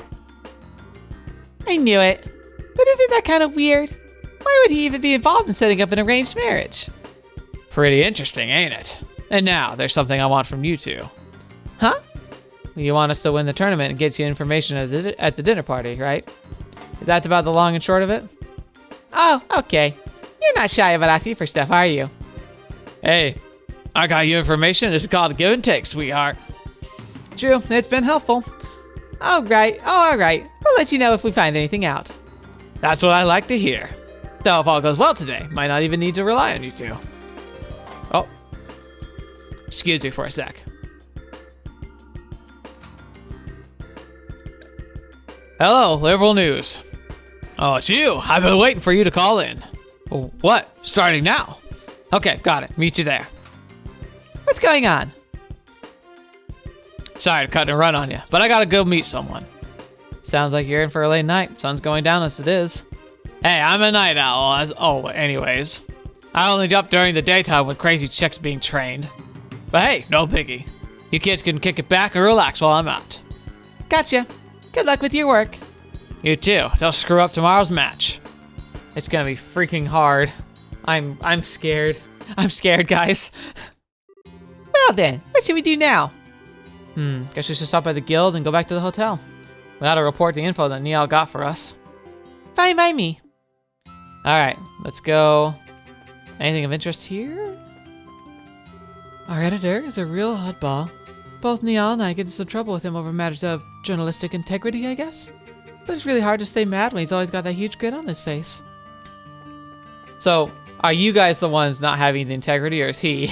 I knew it. But isn't that kind of weird? Why would he even be involved in setting up an arranged marriage? Pretty interesting, ain't it? And now, there's something I want from you two. Huh? You want us to win the tournament and get you information at the dinner party, right? That's about the long and short of it? Oh, okay. You're not shy about asking for stuff, are you? Hey, I got you information. It's called give and take, sweetheart. True, it's been helpful. All right. We'll let you know if we find anything out. That's what I like to hear. So if all goes well today, might not even need to rely on you two. Oh. Excuse me for a sec. Hello, Liberal News. Oh, it's you. I've been waiting for you to call in. What? Starting now? Okay, got it. Meet you there. What's going on? Sorry to cut and run on you, but I gotta go meet someone. Sounds like you're in for a late night. Sun's going down as it is. Hey, I'm a night owl, anyways. I only up during the daytime with crazy chicks being trained. But hey, no biggie. You kids can kick it back and relax while I'm out. Gotcha. Good luck with your work. You too. Don't screw up tomorrow's match. It's gonna be freaking hard. I'm scared. I'm scared, guys. Well then, what should we do now? Guess we should stop by the guild and go back to the hotel. We gotta report the info that Nial got for us. Fine by me. Alright, let's go. Anything of interest here? Our editor is a real oddball. Both Nial and I get into some trouble with him over matters of journalistic integrity, I guess. But it's really hard to stay mad when he's always got that huge grin on his face. So, are you guys the ones not having the integrity, or is he?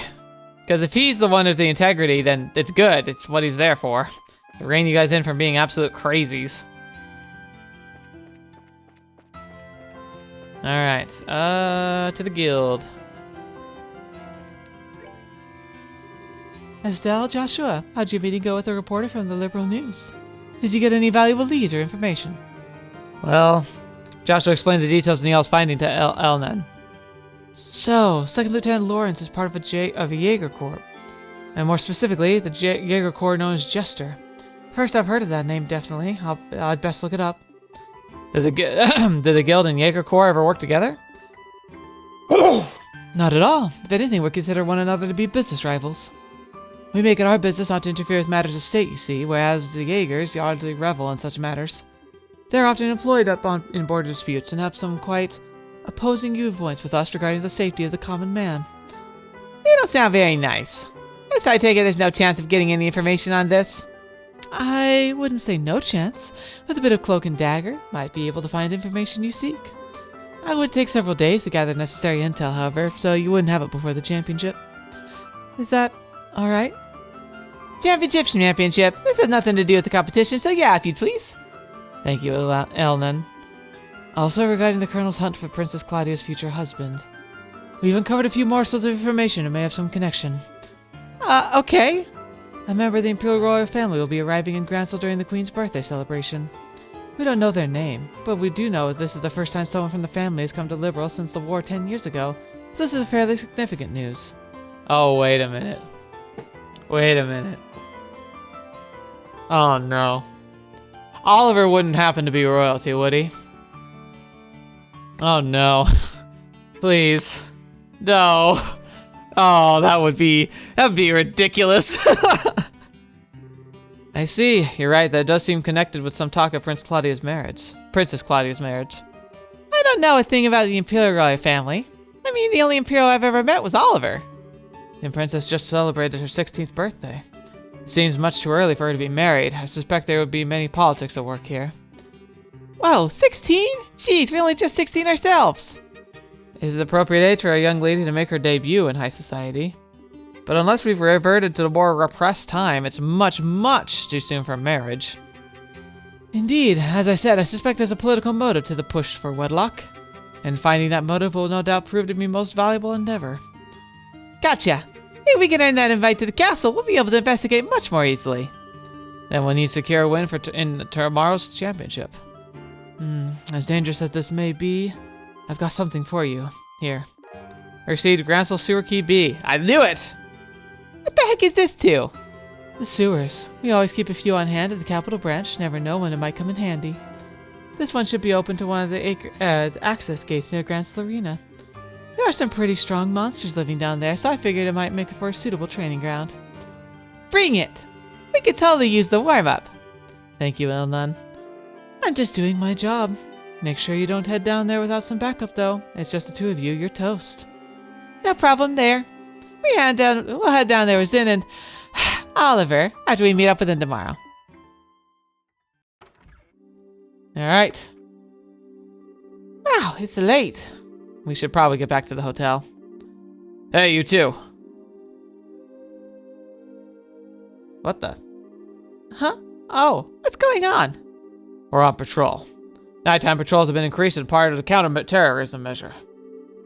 Because if he's the one with the integrity, then it's good. It's what he's there for. To rein you guys in from being absolute crazies. Alright, to the guild. Estelle, Joshua, how'd your meeting go with the reporter from the Liberl News? Did you get any valuable leads or information? Well, Joshua explained the details of Nial's finding to Elnan. So, Second Lieutenant Lawrence is part of a Jaeger Corps. And more specifically, the Jaeger Corps known as Jester. First I've heard of that name, definitely. I'd best look it up. Did the guild and Jaeger Corps ever work together? Not at all. If anything, we consider one another to be business rivals. We make it our business not to interfere with matters of state, you see, whereas the Jaegers hardly revel in such matters. They're often employed in border disputes and have some quite opposing viewpoints with us regarding the safety of the common man. They don't sound very nice. So I take it there's no chance of getting any information on this? I wouldn't say no chance. With a bit of cloak and dagger, might be able to find information you seek. I would take several days to gather necessary intel, however, so you wouldn't have it before the championship. Is that alright? Championship's championship. This has nothing to do with the competition, so yeah, if you'd please. Thank you, Elnan. Also, regarding the Colonel's hunt for Princess Claudia's future husband. We've uncovered a few morsels of information that may have some connection. Okay. A member of the Imperial Royal Family will be arriving in Gransel during the Queen's birthday celebration. We don't know their name, but we do know that this is the first time someone from the family has come to Liberl since the war 10 years ago, so this is fairly significant news. Oh, wait a minute. Wait a minute. Oh, no. Oliver wouldn't happen to be royalty, would he? Oh, no. Please. No. Oh, that'd be ridiculous. I see. You're right. That does seem connected with some talk of Princess Claudia's marriage. I don't know a thing about the Imperial Royal Family. I mean, the only Imperial I've ever met was Oliver. The Princess just celebrated her 16th birthday. Seems much too early for her to be married. I suspect there would be many politics at work here. Whoa, 16? Jeez, we're only just 16 ourselves. Is it the appropriate age for a young lady to make her debut in high society? But unless we've reverted to the more repressed time, it's much, much too soon for marriage. Indeed, as I said, I suspect there's a political motive to the push for wedlock. And finding that motive will no doubt prove to be most valuable endeavor. Gotcha. If we can earn that invite to the castle, we'll be able to investigate much more easily. Then we'll need to secure a win in tomorrow's championship. As dangerous as this may be, I've got something for you. Here. Received Gransel Sewer Key B. I knew it! What the heck is this to? The sewers. We always keep a few on hand at the Capital Branch, never know when it might come in handy. This one should be open to one of the access gates near Gransel Arena. There are some pretty strong monsters living down there, so I figured it might make for a suitable training ground. Bring it! We could totally use the warm-up. Thank you, Elnan. I'm just doing my job. Make sure you don't head down there without some backup, though. It's just the two of you. You're toast. No problem there. We'll head down there with Zin and Oliver after we meet up with him tomorrow. Alright. Wow, it's late. We should probably get back to the hotel. Hey, you too. What the? Huh? Oh, what's going on? We're on patrol. Nighttime patrols have been increased as part of the counter-terrorism measure.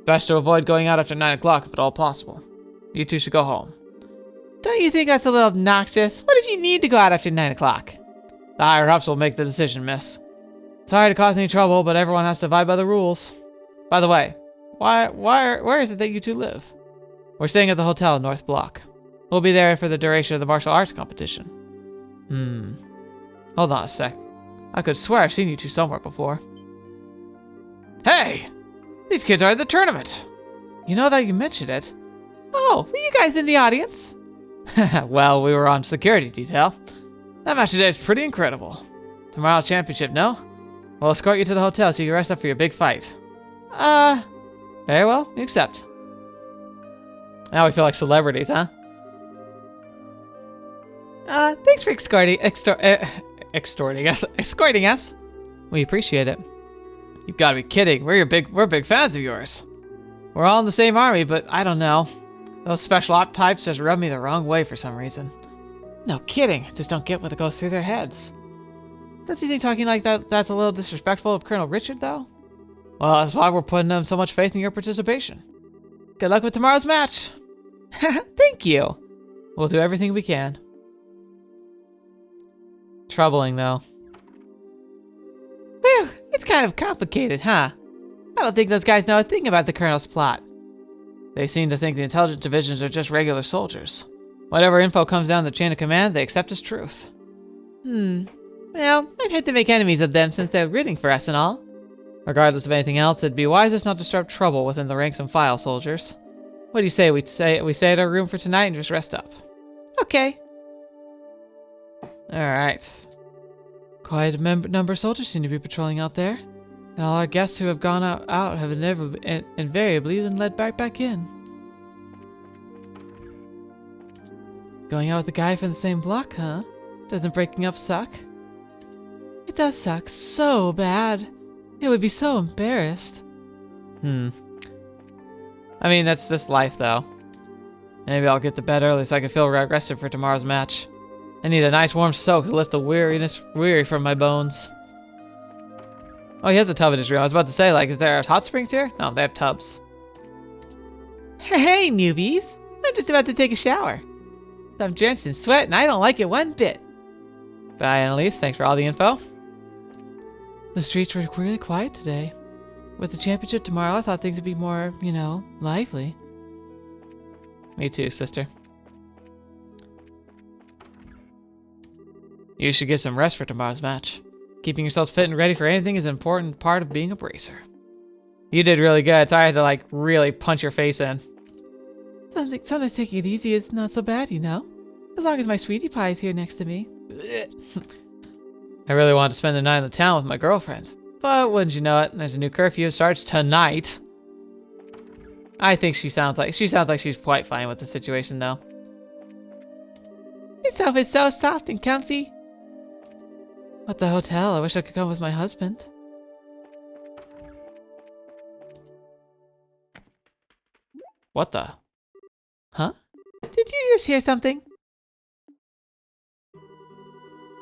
Best to avoid going out after 9 o'clock if at all possible. You two should go home. Don't you think that's a little obnoxious? What if you need to go out after 9 o'clock? The higher-ups will make the decision, miss. Sorry to cause any trouble, but everyone has to abide by the rules. By the way, where is it that you two live? We're staying at the hotel in North Block. We'll be there for the duration of the martial arts competition. Hold on a sec. I could swear I've seen you two somewhere before. Hey! These kids are at the tournament! You know that you mentioned it. Oh, were you guys in the audience? Well, we were on security detail. That match today is pretty incredible. Tomorrow's championship, no? We'll escort you to the hotel so you can rest up for your big fight. Very well, we accept. Now we feel like celebrities, huh? Thanks for escorting us. We appreciate it. You've got to be kidding. We're big fans of yours. We're all in the same army, but I don't know. Those special op types just rub me the wrong way for some reason. No kidding. Just don't get what goes through their heads. Don't you think talking like that's a little disrespectful of Colonel Richard, though? Well, that's why we're putting so much faith in your participation. Good luck with tomorrow's match. Thank you. We'll do everything we can. Troubling, though. Whew, it's kind of complicated, huh? I don't think those guys know a thing about the Colonel's plot. They seem to think the intelligence divisions are just regular soldiers. Whatever info comes down the chain of command, they accept as truth. Well, I'd hate to make enemies of them since they're rooting for us and all. Regardless of anything else, it'd be wisest not to disrupt trouble within the ranks and file, soldiers. What do you say we stay at our room for tonight and just rest up? Okay. Alright. Quite a number of soldiers seem to be patrolling out there. And all our guests who have gone out have invariably been led back in. Going out with a guy from the same block, huh? Doesn't breaking up suck? It does suck so bad. It would be so embarrassed. I mean, that's just life, though. Maybe I'll get to bed early so I can feel rested for tomorrow's match. I need a nice warm soak to lift the weary from my bones. Oh, he has a tub in his room. I was about to say, like, is there hot springs here? No, they have tubs. Hey, newbies. I'm just about to take a shower. I'm drenched in sweat and I don't like it one bit. Bye, Annalise. Thanks for all the info. The streets were really quiet today. With the championship tomorrow, I thought things would be more, lively. Me too, sister. You should get some rest for tomorrow's match. Keeping yourselves fit and ready for anything is an important part of being a bracer. You did really good. Sorry I had to, really punch your face in. Sometimes taking it easy is not so bad, As long as my sweetie pie is here next to me. I really wanted to spend the night in the town with my girlfriend. But wouldn't you know it, there's a new curfew. It starts tonight. I think she sounds like she's quite fine with the situation, though. This outfit's so soft and comfy. At the hotel, I wish I could come with my husband. What the? Huh? Did you just hear something?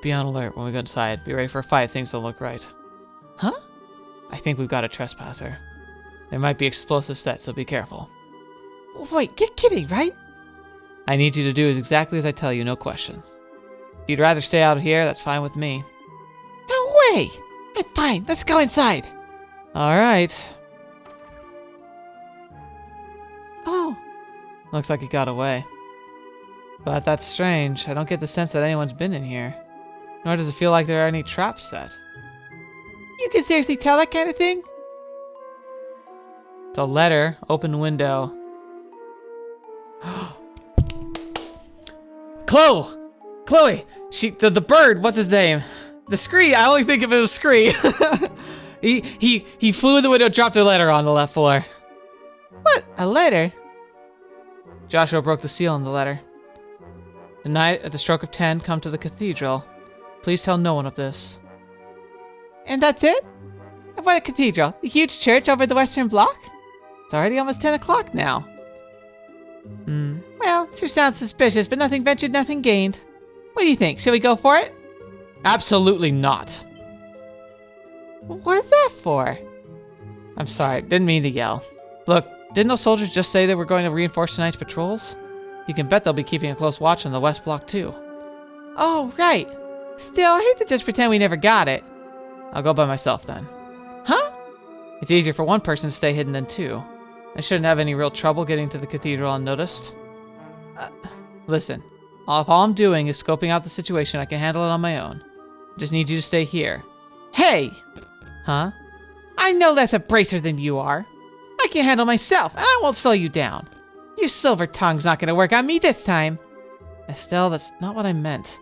Be on alert when we go inside. Be ready for a fight if things don't look right. Huh? I think we've got a trespasser. There might be explosive sets, so be careful. Wait, you're kidding, right? I need you to do exactly as I tell you, no questions. If you'd rather stay out here, that's fine with me. No way! Hey, fine, let's go inside. Alright. Oh. Looks like he got away. But that's strange. I don't get the sense that anyone's been in here. Nor does it feel like there are any traps set. You can seriously tell that kind of thing? The letter, open window. Chloe! The bird, what's his name? The Scree, I only think of it as Scree. he flew in the window, dropped a letter on the left floor. What? A letter? Joshua broke the seal on the letter. Tonight, at the stroke of 10, come to the cathedral. Please tell no one of this. And that's it? What cathedral? The huge church over the western block? It's already almost 10 o'clock now. Well, sure sounds suspicious, but nothing ventured, nothing gained. What do you think? Should we go for it? Absolutely not. What's that for? I'm sorry, didn't mean to yell. Look, didn't those soldiers just say they were going to reinforce tonight's patrols? You can bet they'll be keeping a close watch on the west block too. Oh, right. Still, I hate to just pretend we never got it. I'll go by myself then. Huh? It's easier for one person to stay hidden than two. I shouldn't have any real trouble getting to the cathedral unnoticed. Listen, if all I'm doing is scoping out the situation, I can handle it on my own. Just need you to stay here. Hey! Huh? I'm no less a bracer than you are. I can handle myself, and I won't slow you down. Your silver tongue's not gonna work on me this time. Estelle, that's not what I meant.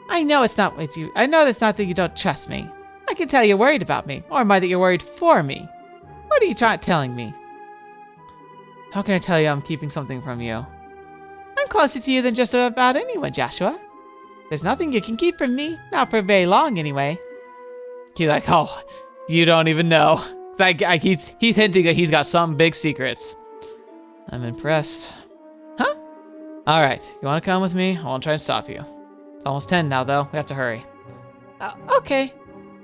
I know it's not what you. I know it's not that you don't trust me. I can tell you're worried about me, or am I that you're worried for me? What are you telling me? How can I tell you I'm keeping something from you? I'm closer to you than just about anyone, Joshua. There's nothing you can keep from me, not for very long anyway. He's like, oh, you don't even know. Like, he's hinting that he's got some big secrets. I'm impressed. Huh? All right, you want to come with me? I won't try and stop you. It's almost 10 now, though. We have to hurry. Okay.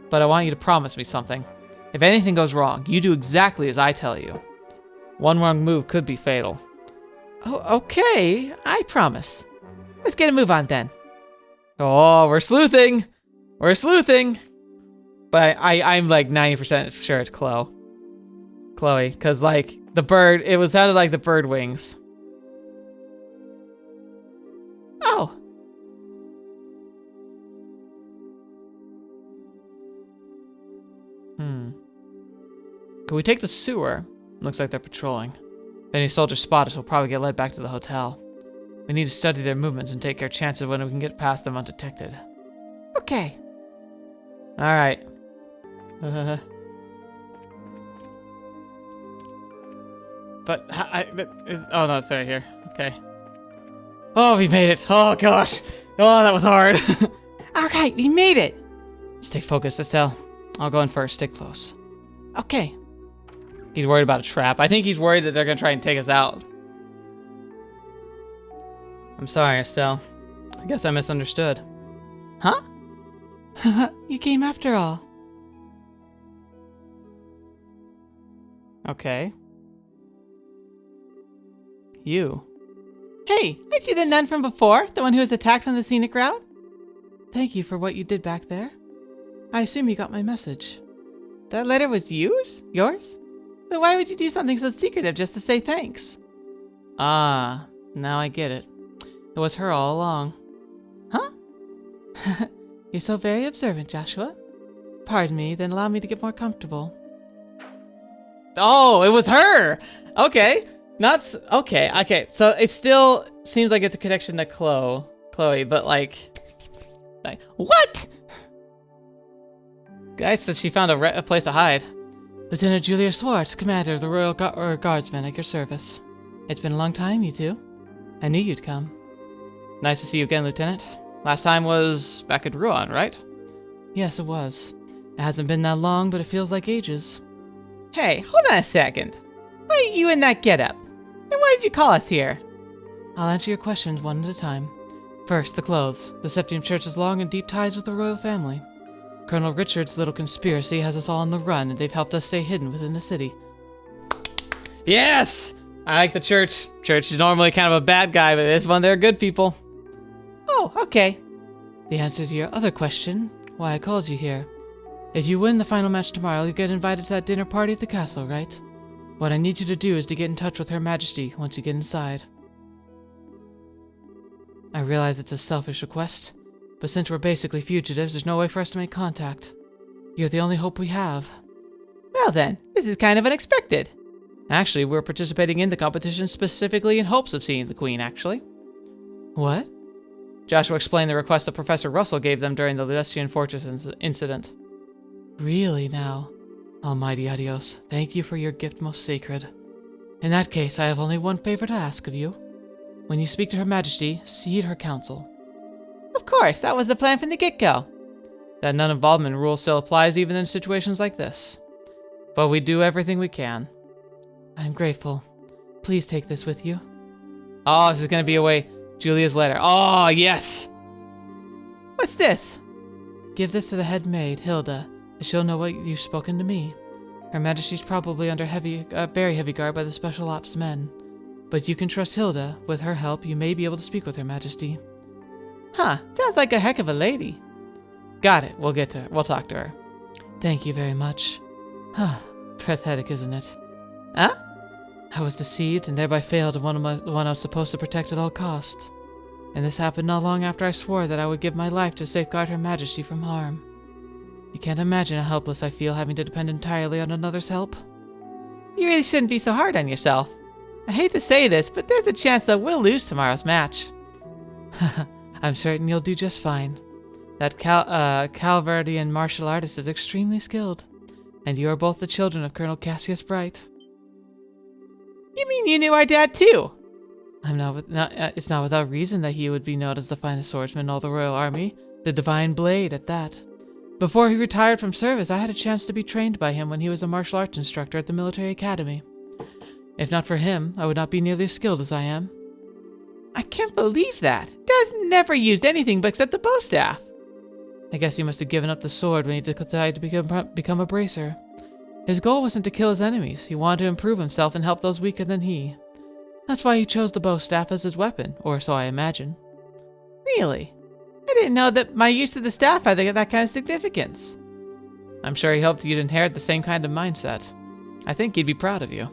But I want you to promise me something. If anything goes wrong, you do exactly as I tell you. One wrong move could be fatal. Oh, okay. I promise. Let's get a move on then. Oh, we're sleuthing. We're sleuthing. But I'm like 90% sure it's Chloe, because like the bird, it sounded like the bird wings. Oh. Can we take the sewer? Looks like they're patrolling. If any soldiers spot us, we'll probably get led back to the hotel. We need to study their movements and take our chances when we can get past them undetected. Okay. All right. Oh no, it's right here. Okay. Oh, we made it. Oh gosh. Oh, that was hard. All right, we made it. Stay focused, Estelle. I'll go in first. Stay close. Okay. He's worried about a trap. I think he's worried that they're gonna try and take us out. I'm sorry, Estelle. I guess I misunderstood. Huh? You came after all. Okay. You. Hey, I see the nun from before, the one who was attacked on the scenic route. Thank you for what you did back there. I assume you got my message. That letter was yours? Yours? But why would you do something so secretive just to say thanks? Ah, now I get it. It was her all along. Huh? You're so very observant, Joshua. Pardon me, then allow me to get more comfortable. Oh, it was her. Okay. Okay. So it still seems like it's a connection to Chloe, but like what? Guy said she found a place to hide. Lieutenant Julia Swartz, commander of the Royal Guardsmen, at your service. It's been a long time, you two. I knew you'd come. Nice to see you again, Lieutenant. Last time was back at Ruan, right? Yes, it was. It hasn't been that long, but it feels like ages. Hey, hold on a second. Why are you in that getup? And why did you call us here? I'll answer your questions one at a time. First, the clothes. The Septium Church has long and deep ties with the royal family. Colonel Richard's little conspiracy has us all on the run, and they've helped us stay hidden within the city. Yes! I like the church. Church is normally kind of a bad guy, but this one, they're good people. Oh, okay. The answer to your other question, why I called you here. If you win the final match tomorrow, you get invited to that dinner party at the castle, right? What I need you to do is to get in touch with Her Majesty once you get inside. I realize it's a selfish request, but since we're basically fugitives, there's no way for us to make contact. You're the only hope we have. Well then, this is kind of unexpected. Actually, we're participating in the competition specifically in hopes of seeing the Queen, actually. What? Joshua explained the request that Professor Russell gave them during the Ludestian Fortress incident. Really now? Almighty Adios, thank you for your gift most sacred. In that case, I have only one favor to ask of you. When you speak to Her Majesty, heed her counsel. Of course, that was the plan from the get-go. That non-involvement rule still applies even in situations like this. But we do everything we can. I'm grateful. Please take this with you. Oh, this is going to be away. Julia's letter. Oh, yes! What's this? Give this to the head maid, Hilda, and she'll know what you've spoken to me. Her Majesty's probably under very heavy guard by the Special Ops men. But you can trust Hilda. With her help, you may be able to speak with Her Majesty. Huh, sounds like a heck of a lady. Got it. We'll get to her. We'll talk to her. Thank you very much. Pathetic, isn't it? Huh? I was deceived and thereby failed the one I was supposed to protect at all costs. And this happened not long after I swore that I would give my life to safeguard Her Majesty from harm. You can't imagine how helpless I feel having to depend entirely on another's help. You really shouldn't be so hard on yourself. I hate to say this, but there's a chance that we'll lose tomorrow's match. I'm certain you'll do just fine. That Calvardian martial artist is extremely skilled, and you are both the children of Colonel Cassius Bright. You mean you knew our dad too? It's not without reason that he would be known as the finest swordsman in all the Royal Army, the Divine Blade at that. Before he retired from service, I had a chance to be trained by him when he was a martial arts instructor at the military academy. If not for him, I would not be nearly as skilled as I am. I can't believe that. Dad's never used anything but except the bow staff. I guess he must have given up the sword when he decided to become a bracer. His goal wasn't to kill his enemies. He wanted to improve himself and help those weaker than he. That's why he chose the bow staff as his weapon, or so I imagine. Really? I didn't know that my use of the staff had that kind of significance. I'm sure he hoped you'd inherit the same kind of mindset. I think he'd be proud of you.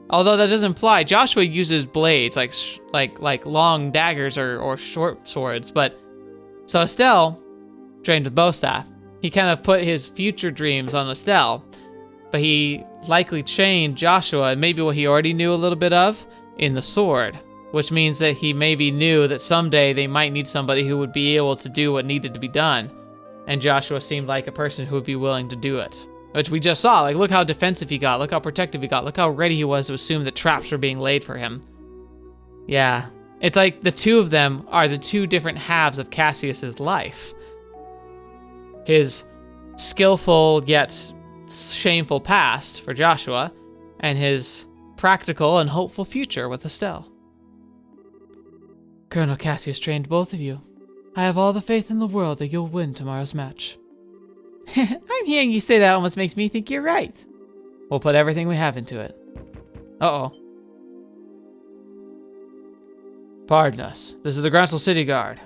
Although that doesn't imply Joshua uses blades like long daggers or short swords, but so Estelle trained with bow staff. He kind of put his future dreams on Estelle, but he likely trained Joshua, and maybe what he already knew a little bit of, in the sword, which means that he maybe knew that someday they might need somebody who would be able to do what needed to be done, and Joshua seemed like a person who would be willing to do it. Which we just saw, like, look how defensive he got, look how protective he got, look how ready he was to assume that traps were being laid for him. Yeah, it's like the two of them are the two different halves of Cassius's life. His skillful yet shameful past for Joshua, and his practical and hopeful future with Estelle. Colonel Cassius trained both of you. I have all the faith in the world that you'll win tomorrow's match. I'm hearing you say that almost makes me think you're right. We'll put everything we have into it. Uh-oh. Pardon us. This is the Groundsel City Guard.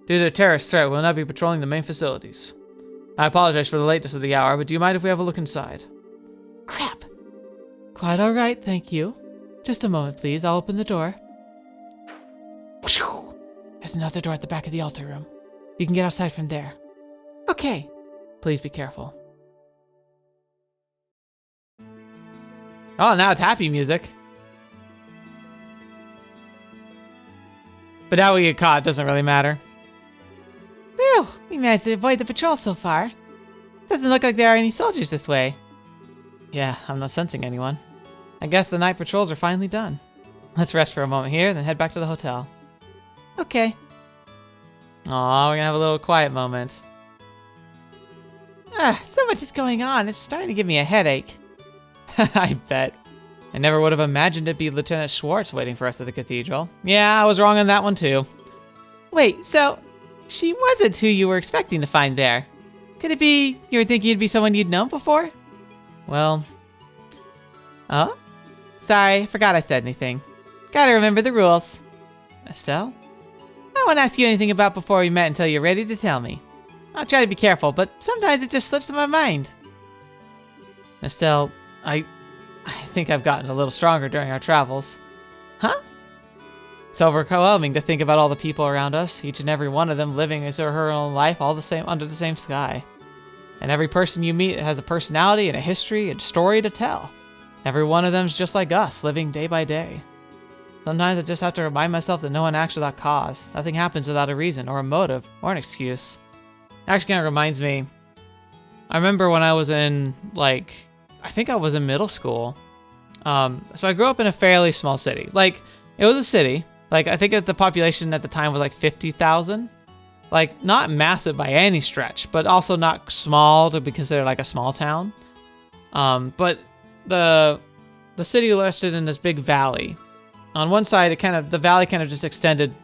Due to a terrorist threat, we will not be patrolling the main facilities. I apologize for the lateness of the hour, but do you mind if we have a look inside? Crap. Quite all right, thank you. Just a moment, please. I'll open the door. There's another door at the back of the altar room. You can get outside from there. Okay. Please be careful. Oh, now it's happy music. But now we get caught, it doesn't really matter. Whew, we managed to avoid the patrol so far. Doesn't look like there are any soldiers this way. Yeah, I'm not sensing anyone. I guess the night patrols are finally done. Let's rest for a moment here, then head back to the hotel. Okay. Aw, we're gonna have a little quiet moment. So much is going on, it's starting to give me a headache. I bet. I never would have imagined it'd be Lieutenant Schwartz waiting for us at the cathedral. Yeah, I was wrong on that one too. Wait, so she wasn't who you were expecting to find there. Could it be you were thinking it'd be someone you'd known before? Well... Oh? Sorry, I forgot I said anything. Gotta remember the rules. Estelle? I won't ask you anything about before we met until you're ready to tell me. I'll try to be careful, but sometimes it just slips in my mind. Estelle, I think I've gotten a little stronger during our travels. Huh? It's overwhelming to think about all the people around us, each and every one of them living his or her own life all the same under the same sky. And every person you meet has a personality and a history and story to tell. Every one of them's just like us, living day by day. Sometimes I just have to remind myself that no one acts without cause. Nothing happens without a reason, or a motive, or an excuse. It actually kind of reminds me, I remember when I was in, I think I was in middle school. So I grew up in a fairly small city. It was a city. I think the population at the time was 50,000. Not massive by any stretch, but also not small to be considered a small town. But the city rested in this big valley. On one side, the valley kind of just extended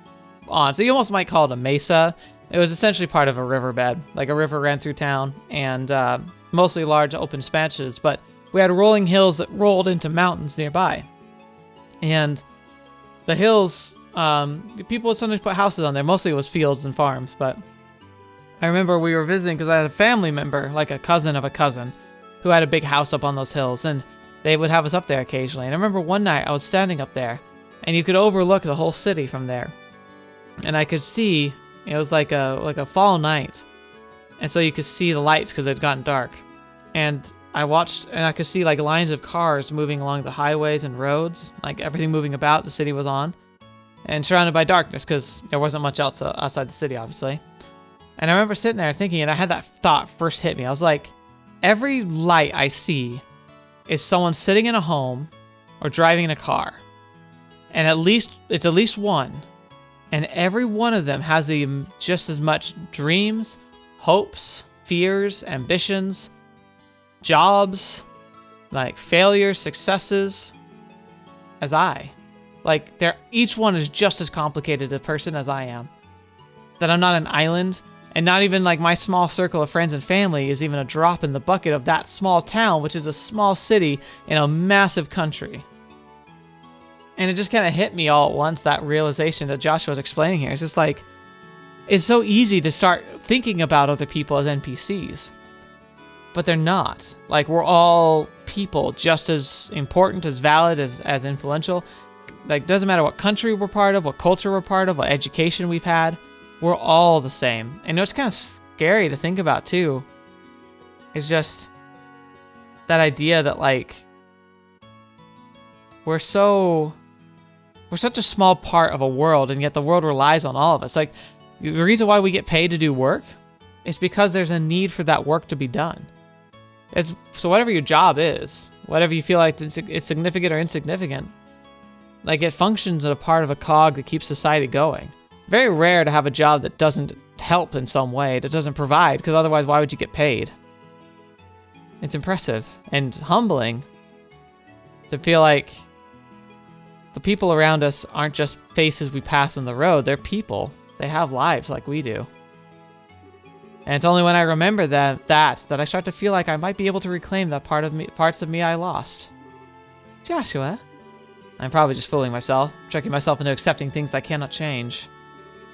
on. So you almost might call it a mesa. It was essentially part of a riverbed. A river ran through town, and mostly large open expanses, but we had rolling hills that rolled into mountains nearby. And the hills, people would sometimes put houses on there. Mostly it was fields and farms, but I remember we were visiting because I had a family member, a cousin of a cousin, who had a big house up on those hills, and they would have us up there occasionally. And I remember one night I was standing up there, and you could overlook the whole city from there. And I could see, it was like a fall night, And so you could see the lights because they'd gotten dark. And I watched, and I could see like lines of cars moving along the highways and roads, like everything moving about the city was on, and surrounded by darkness because there wasn't much else outside the city, obviously. And I remember sitting there thinking, and I had that thought first hit me. I was like, every light I see is someone sitting in a home or driving in a car. And it's at least one. And every one of them has just as much dreams, hopes, fears, ambitions, jobs, like failures, successes as I. Like each one is just as complicated a person as I am. That I'm not an island, and not even like my small circle of friends and family is even a drop in the bucket of that small town, which is a small city in a massive country. And it just kind of hit me all at once, that realization that Joshua was explaining here. It's just like, it's so easy to start thinking about other people as NPCs. But they're not. Like, we're all people, just as important, as valid, as influential. Like, doesn't matter what country we're part of, what culture we're part of, what education we've had. We're all the same. And it's kind of scary to think about, too. It's just that idea that, like, we're such a small part of a world, and yet the world relies on all of us. Like, the reason why we get paid to do work is because there's a need for that work to be done. So whatever your job is, whatever you feel like it's significant or insignificant, like it functions as a part of a cog that keeps society going. Very rare to have a job that doesn't help in some way, that doesn't provide, because otherwise why would you get paid? It's impressive and humbling to feel like the people around us aren't just faces we pass on the road, they're people. They have lives like we do. And it's only when I remember that I start to feel like I might be able to reclaim that parts of me I lost. Joshua? I'm probably just fooling myself, tricking myself into accepting things I cannot change.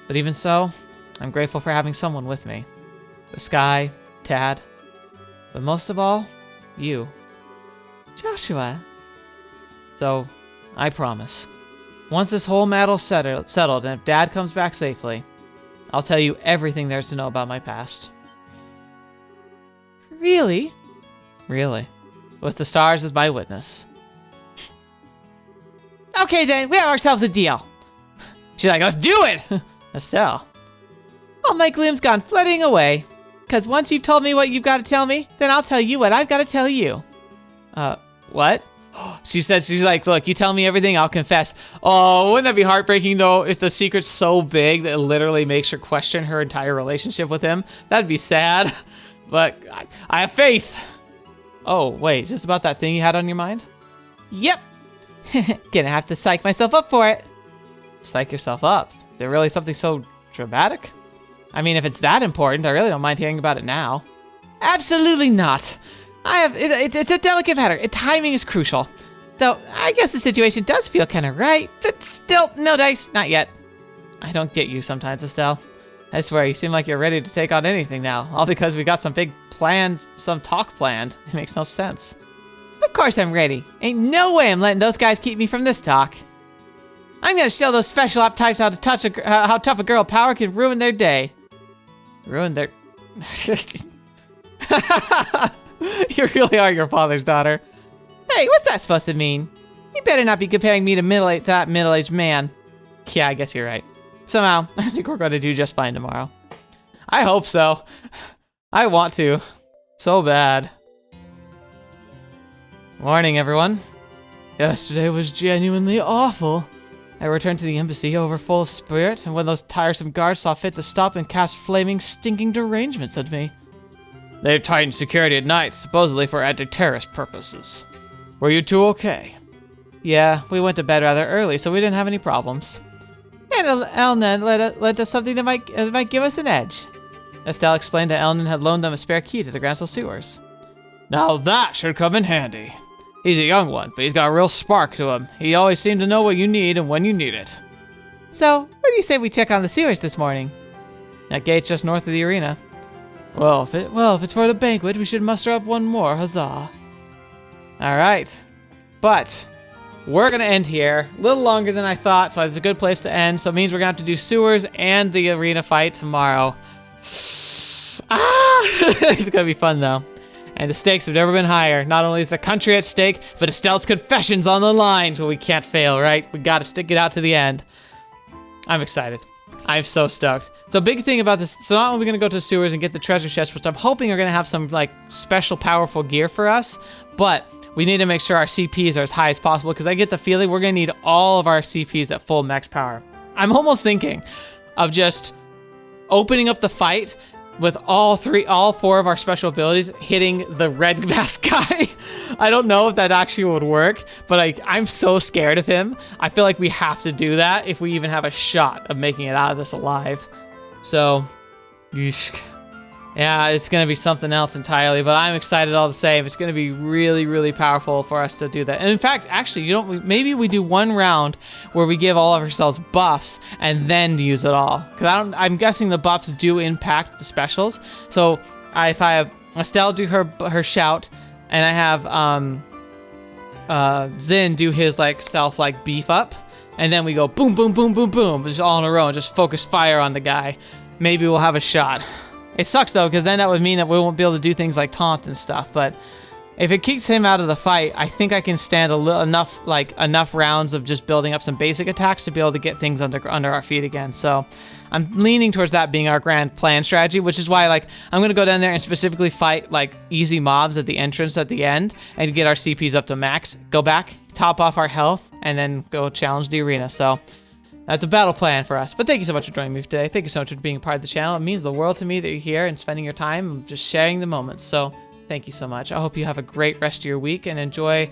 But even so, I'm grateful for having someone with me. The sky, Tad, but most of all, you. Joshua? So, I promise, once this whole matters settled and if Dad comes back safely, I'll tell you everything there is to know about my past. Really? Really. With the stars as my witness. Okay then, we have ourselves a deal. She's like, let's do it! Estelle. All my gloom's gone flooding away. Because once you've told me what you've got to tell me, then I'll tell you what I've got to tell you. What? She's like, look, you tell me everything, I'll confess. Oh, wouldn't that be heartbreaking, though, if the secret's so big that it literally makes her question her entire relationship with him? That'd be sad. But I have faith. Oh, wait, just about that thing you had on your mind? Yep. Gonna have to psych myself up for it. Psych yourself up? Is there really something so dramatic? I mean, if it's that important, I really don't mind hearing about it now. Absolutely not. It's a delicate matter. Timing is crucial. Though, I guess the situation does feel kind of right, but still, no dice, not yet. I don't get you sometimes, Estelle. I swear, you seem like you're ready to take on anything now, all because we got some talk planned. It makes no sense. Of course I'm ready. Ain't no way I'm letting those guys keep me from this talk. I'm gonna show those special op types how tough a girl power can ruin their day. Ruin their... You really are your father's daughter. Hey, what's that supposed to mean? You better not be comparing me to that middle-aged man. Yeah, I guess you're right. Somehow, I think we're going to do just fine tomorrow. I hope so. I want to. So bad. Morning, everyone. Yesterday was genuinely awful. I returned to the embassy over full of spirit, and when those tiresome guards saw fit to stop and cast flaming, stinking derangements at me. They've tightened security at night, supposedly for anti-terrorist purposes. Were you two okay? Yeah, we went to bed rather early, so we didn't have any problems. And Elnan lent us something that might give us an edge. Estelle explained that Elnan had loaned them a spare key to the Grancel sewers. Now that should come in handy. He's a young one, but he's got a real spark to him. He always seems to know what you need and when you need it. So, what do you say we check on the sewers this morning? That gate's just north of the arena. Well, if it's for the banquet, we should muster up one more, huzzah. Alright. But, we're gonna end here. A little longer than I thought, so it's a good place to end. So it means we're gonna have to do sewers and the arena fight tomorrow. Ah! It's gonna be fun though. And the stakes have never been higher. Not only is the country at stake, but Estelle's confession's on the line. So we can't fail, right? We gotta stick it out to the end. I'm excited. I'm so stoked. So big thing about this, so not only are we gonna go to the sewers and get the treasure chests, which I'm hoping are gonna have some like special powerful gear for us, but we need to make sure our CPs are as high as possible because I get the feeling we're gonna need all of our CPs at full max power. I'm almost thinking of just opening up the fight with all four of our special abilities hitting the red mask guy. I don't know if that actually would work, but I'm so scared of him. I feel like we have to do that if we even have a shot of making it out of this alive. So, yeesh. Yeah, it's going to be something else entirely, but I'm excited all the same. It's going to be really, really powerful for us to do that. And in fact, actually, maybe we do one round where we give all of ourselves buffs and then use it all. Because I'm guessing the buffs do impact the specials. So if I have Estelle do her shout, and I have Zin do his self beef up, and then we go boom, boom, boom, boom, boom, just all in a row and just focus fire on the guy, maybe we'll have a shot. It sucks though, because then that would mean that we won't be able to do things like taunt and stuff. But if it keeps him out of the fight, I think I can stand enough rounds of just building up some basic attacks to be able to get things under our feet again. So I'm leaning towards that being our grand plan strategy, which is why I'm gonna go down there and specifically fight easy mobs at the entrance at the end and get our CPs up to max. Go back, top off our health, and then go challenge the arena. So that's a battle plan for us. But thank you so much for joining me today. Thank you so much for being a part of the channel. It means the world to me that you're here and spending your time and just sharing the moments. So thank you so much. I hope you have a great rest of your week and enjoy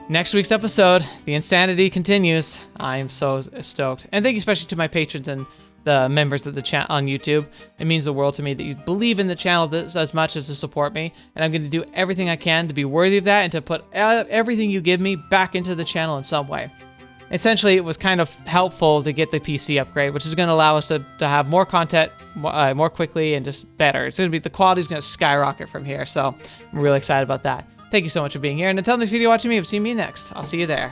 next week's episode. The insanity continues. I am so stoked. And thank you especially to my patrons and the members of the channel on YouTube. It means the world to me that you believe in the channel as much as to support me. And I'm going to do everything I can to be worthy of that and to put everything you give me back into the channel in some way. Essentially, it was kind of helpful to get the PC upgrade, which is going to allow us to have more content more quickly and just better. It's going to be, the quality is going to skyrocket from here, so I'm really excited about that. Thank you so much for being here, and until next video watching me, I've seen me next. I'll see you there.